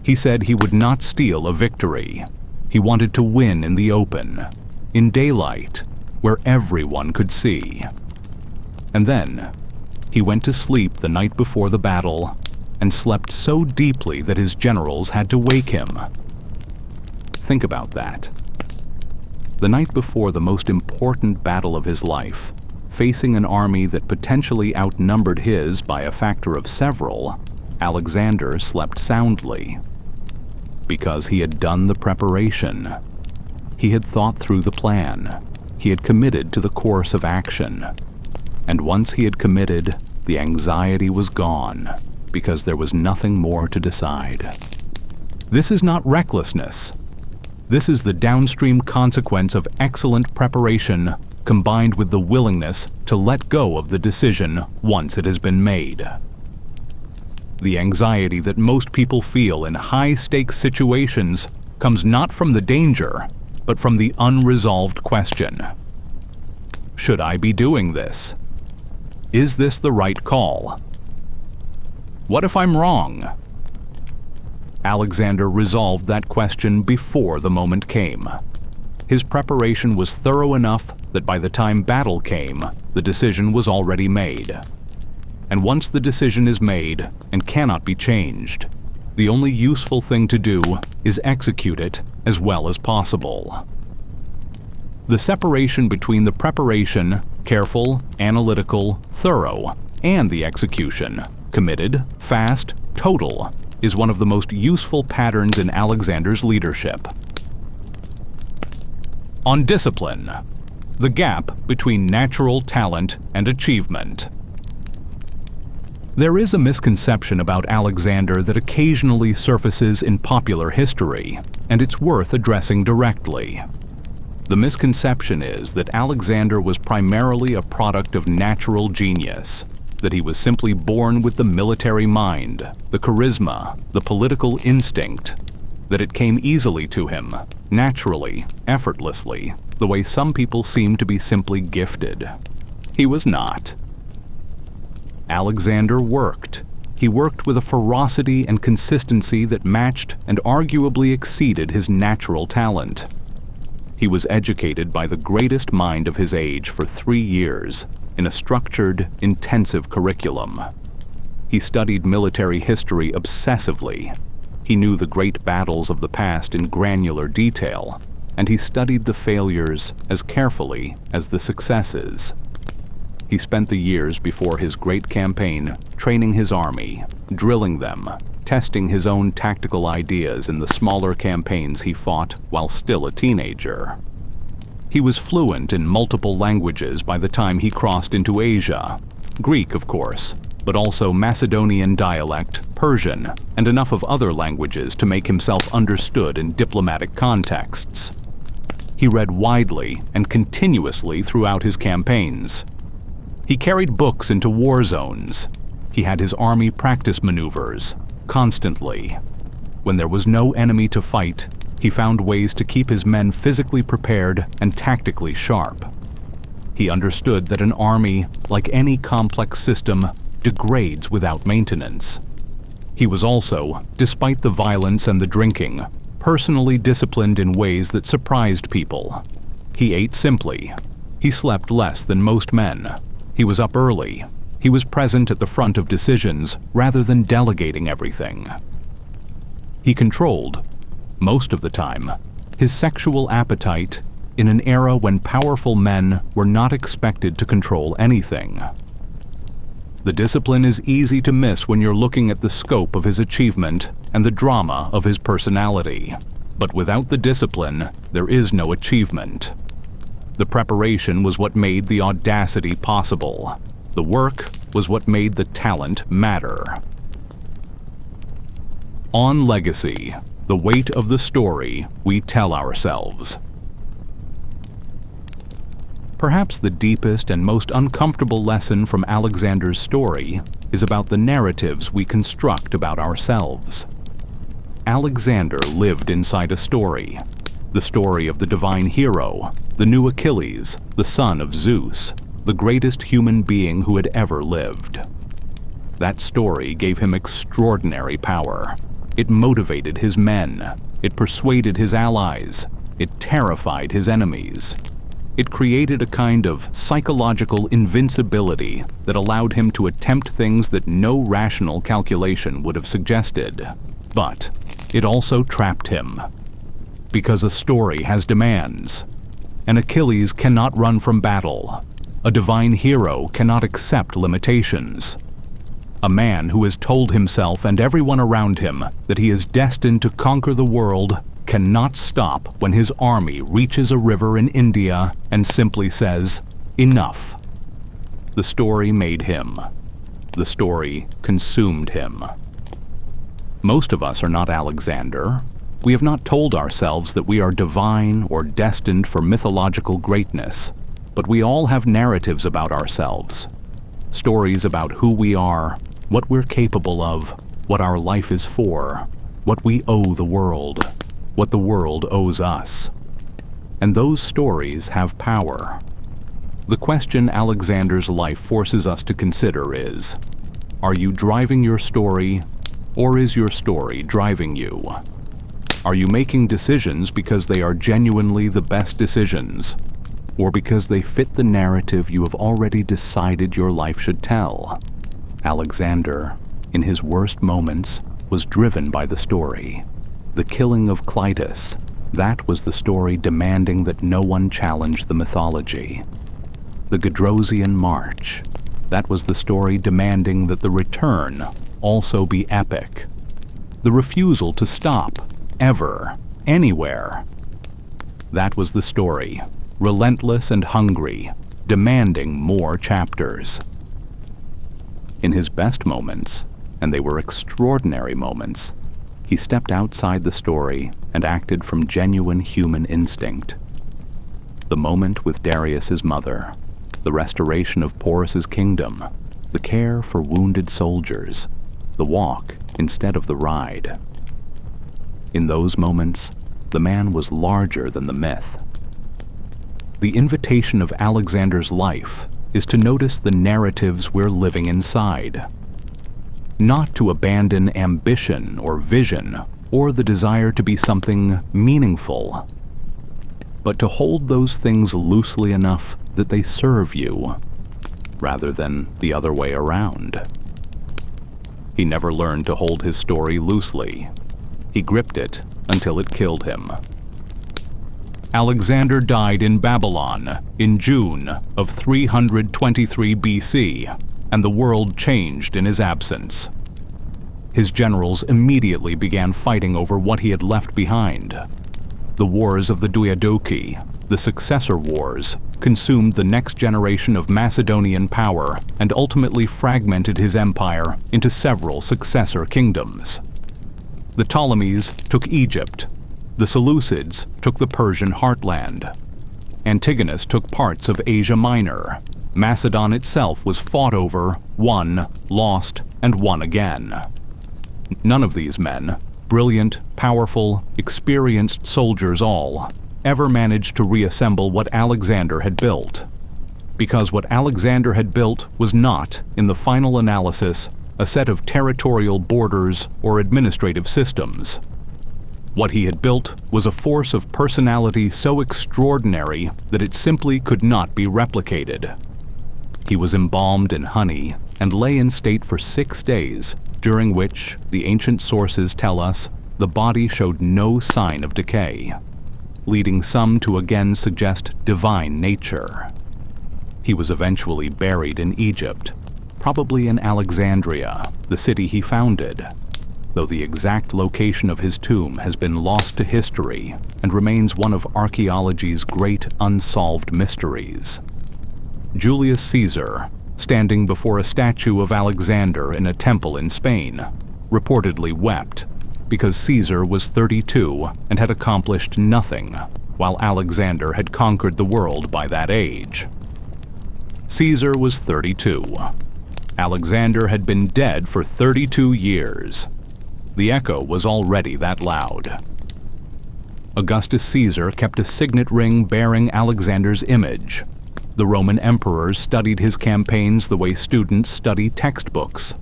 He said he would not steal a victory. He wanted to win in the open, in daylight, where everyone could see. And then, he went to sleep the night before the battle and slept so deeply that his generals had to wake him. Think about that. The night before the most important battle of his life, facing an army that potentially outnumbered his by a factor of several, Alexander slept soundly. Because he had done the preparation. He had thought through the plan. He had committed to the course of action. And once he had committed, the anxiety was gone, because there was nothing more to decide. This is not recklessness. This is the downstream consequence of excellent preparation combined with the willingness to let go of the decision once it has been made. The anxiety that most people feel in high-stakes situations comes not from the danger, but from the unresolved question. Should I be doing this? Is this the right call? What if I'm wrong? Alexander resolved that question before the moment came. His preparation was thorough enough that by the time battle came, the decision was already made. And once the decision is made and cannot be changed, the only useful thing to do is execute it as well as possible. The separation between the preparation, careful, analytical, thorough, and the execution, committed, fast, total, is one of the most useful patterns in Alexander's leadership. On discipline, the gap between natural talent and achievement. There is a misconception about Alexander that occasionally surfaces in popular history, and it's worth addressing directly. The misconception is that Alexander was primarily a product of natural genius, that he was simply born with the military mind, the charisma, the political instinct, that it came easily to him, naturally, effortlessly, the way some people seem to be simply gifted. He was not. Alexander worked. He worked with a ferocity and consistency that matched and arguably exceeded his natural talent. He was educated by the greatest mind of his age for 3 years in a structured, intensive curriculum. He studied military history obsessively. He knew the great battles of the past in granular detail, and he studied the failures as carefully as the successes. He spent the years before his great campaign training his army, drilling them, testing his own tactical ideas in the smaller campaigns he fought while still a teenager. He was fluent in multiple languages by the time he crossed into Asia. Greek, of course, but also Macedonian dialect, Persian, and enough of other languages to make himself understood in diplomatic contexts. He read widely and continuously throughout his campaigns. He carried books into war zones. He had his army practice maneuvers, constantly. When there was no enemy to fight, he found ways to keep his men physically prepared and tactically sharp. He understood that an army, like any complex system, degrades without maintenance. He was also, despite the violence and the drinking, personally disciplined in ways that surprised people. He ate simply. He slept less than most men. He was up early. He was present at the front of decisions rather than delegating everything. He controlled, most of the time, his sexual appetite in an era when powerful men were not expected to control anything. The discipline is easy to miss when you're looking at the scope of his achievement and the drama of his personality. But without the discipline, there is no achievement. The preparation was what made the audacity possible. The work was what made the talent matter. On legacy, the weight of the story we tell ourselves. Perhaps the deepest and most uncomfortable lesson from Alexander's story is about the narratives we construct about ourselves. Alexander lived inside a story. The story of the divine hero, the new Achilles, the son of Zeus, the greatest human being who had ever lived. That story gave him extraordinary power. It motivated his men. It persuaded his allies. It terrified his enemies. It created a kind of psychological invincibility that allowed him to attempt things that no rational calculation would have suggested. But it also trapped him. Because a story has demands. An Achilles cannot run from battle. A divine hero cannot accept limitations. A man who has told himself and everyone around him that he is destined to conquer the world cannot stop when his army reaches a river in India and simply says, "Enough." The story made him. The story consumed him. Most of us are not Alexander. We have not told ourselves that we are divine or destined for mythological greatness, but we all have narratives about ourselves. Stories about who we are, what we're capable of, what our life is for, what we owe the world, what the world owes us. And those stories have power. The question Alexander's life forces us to consider is, are you driving your story, or is your story driving you? Are you making decisions because they are genuinely the best decisions, or because they fit the narrative you have already decided your life should tell? Alexander, in his worst moments, was driven by the story. The killing of Clytus, that was the story demanding that no one challenge the mythology. The Gedrosian March, that was the story demanding that the return also be epic. The refusal to stop, ever, anywhere. That was the story, relentless and hungry, demanding more chapters. In his best moments, and they were extraordinary moments, he stepped outside the story and acted from genuine human instinct. The moment with Darius's mother, the restoration of Porus's kingdom, the care for wounded soldiers, the walk instead of the ride. In those moments, the man was larger than the myth. The invitation of Alexander's life is to notice the narratives we're living inside. Not to abandon ambition or vision or the desire to be something meaningful, but to hold those things loosely enough that they serve you, rather than the other way around. He never learned to hold his story loosely. He gripped it until it killed him. Alexander died in Babylon in June of 323 BC, and the world changed in his absence. His generals immediately began fighting over what he had left behind. The wars of the Diadochi, the successor wars, consumed the next generation of Macedonian power and ultimately fragmented his empire into several successor kingdoms. The Ptolemies took Egypt. The Seleucids took the Persian heartland. Antigonus took parts of Asia Minor. Macedon itself was fought over, won, lost, and won again. None of these men, brilliant, powerful, experienced soldiers all, ever managed to reassemble what Alexander had built. Because what Alexander had built was not, in the final analysis, a set of territorial borders or administrative systems. What he had built was a force of personality so extraordinary that it simply could not be replicated. He was embalmed in honey and lay in state for 6 days, during which, the ancient sources tell us, the body showed no sign of decay, leading some to again suggest divine nature. He was eventually buried in Egypt, probably in Alexandria, the city he founded, though the exact location of his tomb has been lost to history and remains one of archaeology's great unsolved mysteries. Julius Caesar, standing before a statue of Alexander in a temple in Spain, reportedly wept because Caesar was 32 and had accomplished nothing, while Alexander had conquered the world by that age. Caesar was 32. Alexander had been dead for 32 years. The echo was already that loud. Augustus Caesar kept a signet ring bearing Alexander's image. The Roman emperors studied his campaigns the way students study textbooks.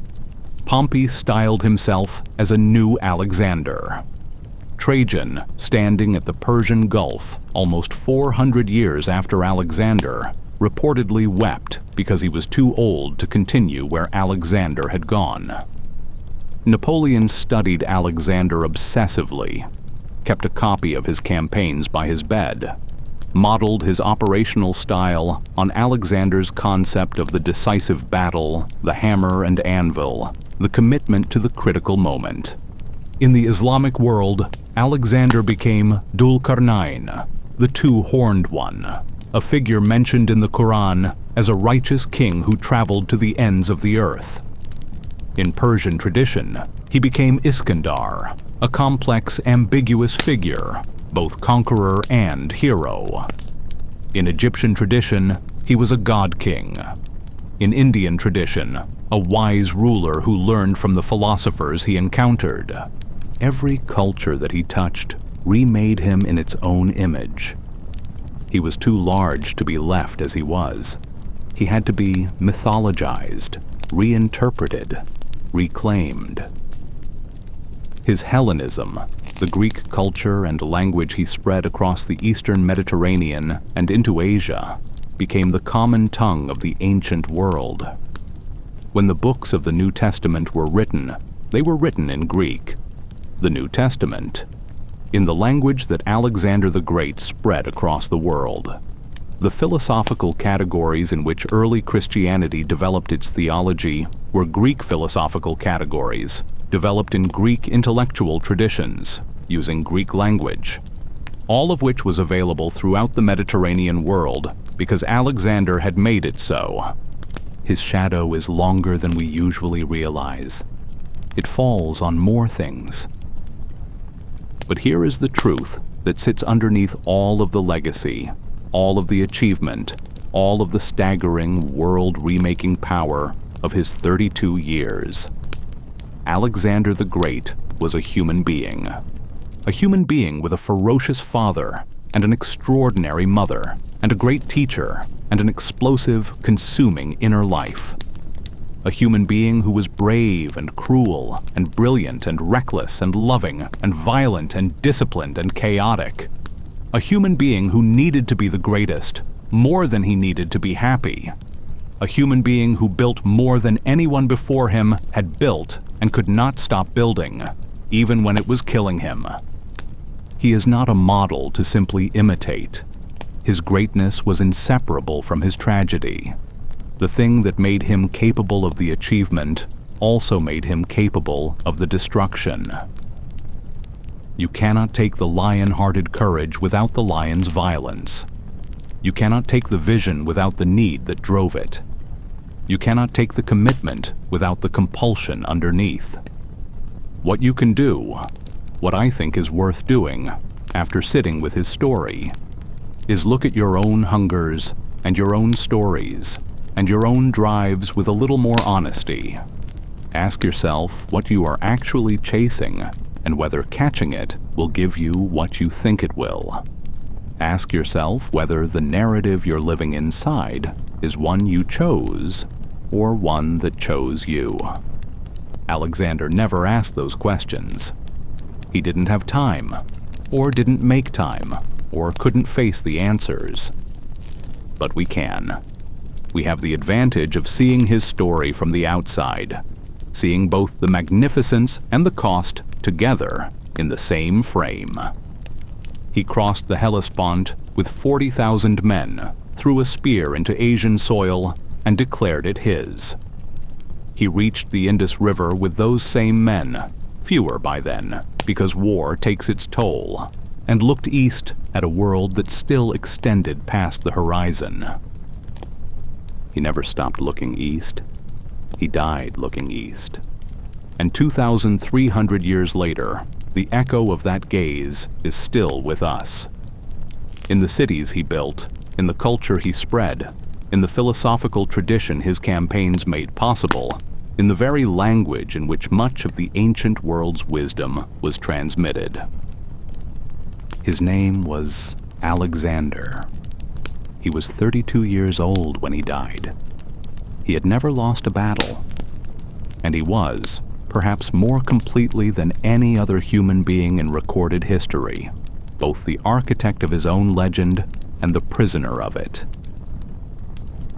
Pompey styled himself as a new Alexander. Trajan, standing at the Persian Gulf almost 400 years after Alexander, reportedly wept because he was too old to continue where Alexander had gone. Napoleon studied Alexander obsessively, kept a copy of his campaigns by his bed, modeled his operational style on Alexander's concept of the decisive battle, the hammer and anvil, the commitment to the critical moment. In the Islamic world, Alexander became Dhul Qarnayn, the two-horned one, a figure mentioned in the Quran as a righteous king who traveled to the ends of the earth. In Persian tradition, he became Iskandar, a complex, ambiguous figure, both conqueror and hero. In Egyptian tradition, he was a god king. In Indian tradition, a wise ruler who learned from the philosophers he encountered. Every culture that he touched remade him in its own image. He was too large to be left as he was. He had to be mythologized, reinterpreted, reclaimed. His Hellenism, the Greek culture and language he spread across the eastern Mediterranean and into Asia, became the common tongue of the ancient world. When the books of the New Testament were written, they were written in Greek. The New Testament, in the language that Alexander the Great spread across the world. The philosophical categories in which early Christianity developed its theology were Greek philosophical categories, developed in Greek intellectual traditions, using Greek language, all of which was available throughout the Mediterranean world because Alexander had made it so. His shadow is longer than we usually realize. It falls on more things. But here is the truth that sits underneath all of the legacy, all of the achievement, all of the staggering world-remaking power of his 32 years. Alexander the Great was a human being with a ferocious father and an extraordinary mother, and a great teacher and an explosive, consuming inner life. A human being who was brave and cruel and brilliant and reckless and loving and violent and disciplined and chaotic. A human being who needed to be the greatest, more than he needed to be happy. A human being who built more than anyone before him had built and could not stop building, even when it was killing him. He is not a model to simply imitate. His greatness was inseparable from his tragedy. The thing that made him capable of the achievement also made him capable of the destruction. You cannot take the lion-hearted courage without the lion's violence. You cannot take the vision without the need that drove it. You cannot take the commitment without the compulsion underneath. What you can do, what I think is worth doing, after sitting with his story, is look at your own hungers and your own stories and your own drives with a little more honesty. Ask yourself what you are actually chasing and whether catching it will give you what you think it will. Ask yourself whether the narrative you're living inside is one you chose or one that chose you. Alexander never asked those questions. He didn't have time, or didn't make time, or couldn't face the answers. But we can. We have the advantage of seeing his story from the outside, seeing both the magnificence and the cost together in the same frame. He crossed the Hellespont with 40,000 men, threw a spear into Asian soil, and declared it his. He reached the Indus River with those same men, fewer by then, because war takes its toll, and looked east at a world that still extended past the horizon. He never stopped looking east. He died looking east. And 2,300 years later, the echo of that gaze is still with us. In the cities he built, in the culture he spread, in the philosophical tradition his campaigns made possible, in the very language in which much of the ancient world's wisdom was transmitted. His name was Alexander. He was 32 years old when he died. He had never lost a battle. And he was, perhaps more completely than any other human being in recorded history, both the architect of his own legend and the prisoner of it.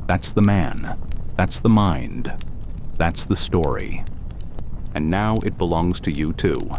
That's the man. That's the mind. That's the story. And now it belongs to you too.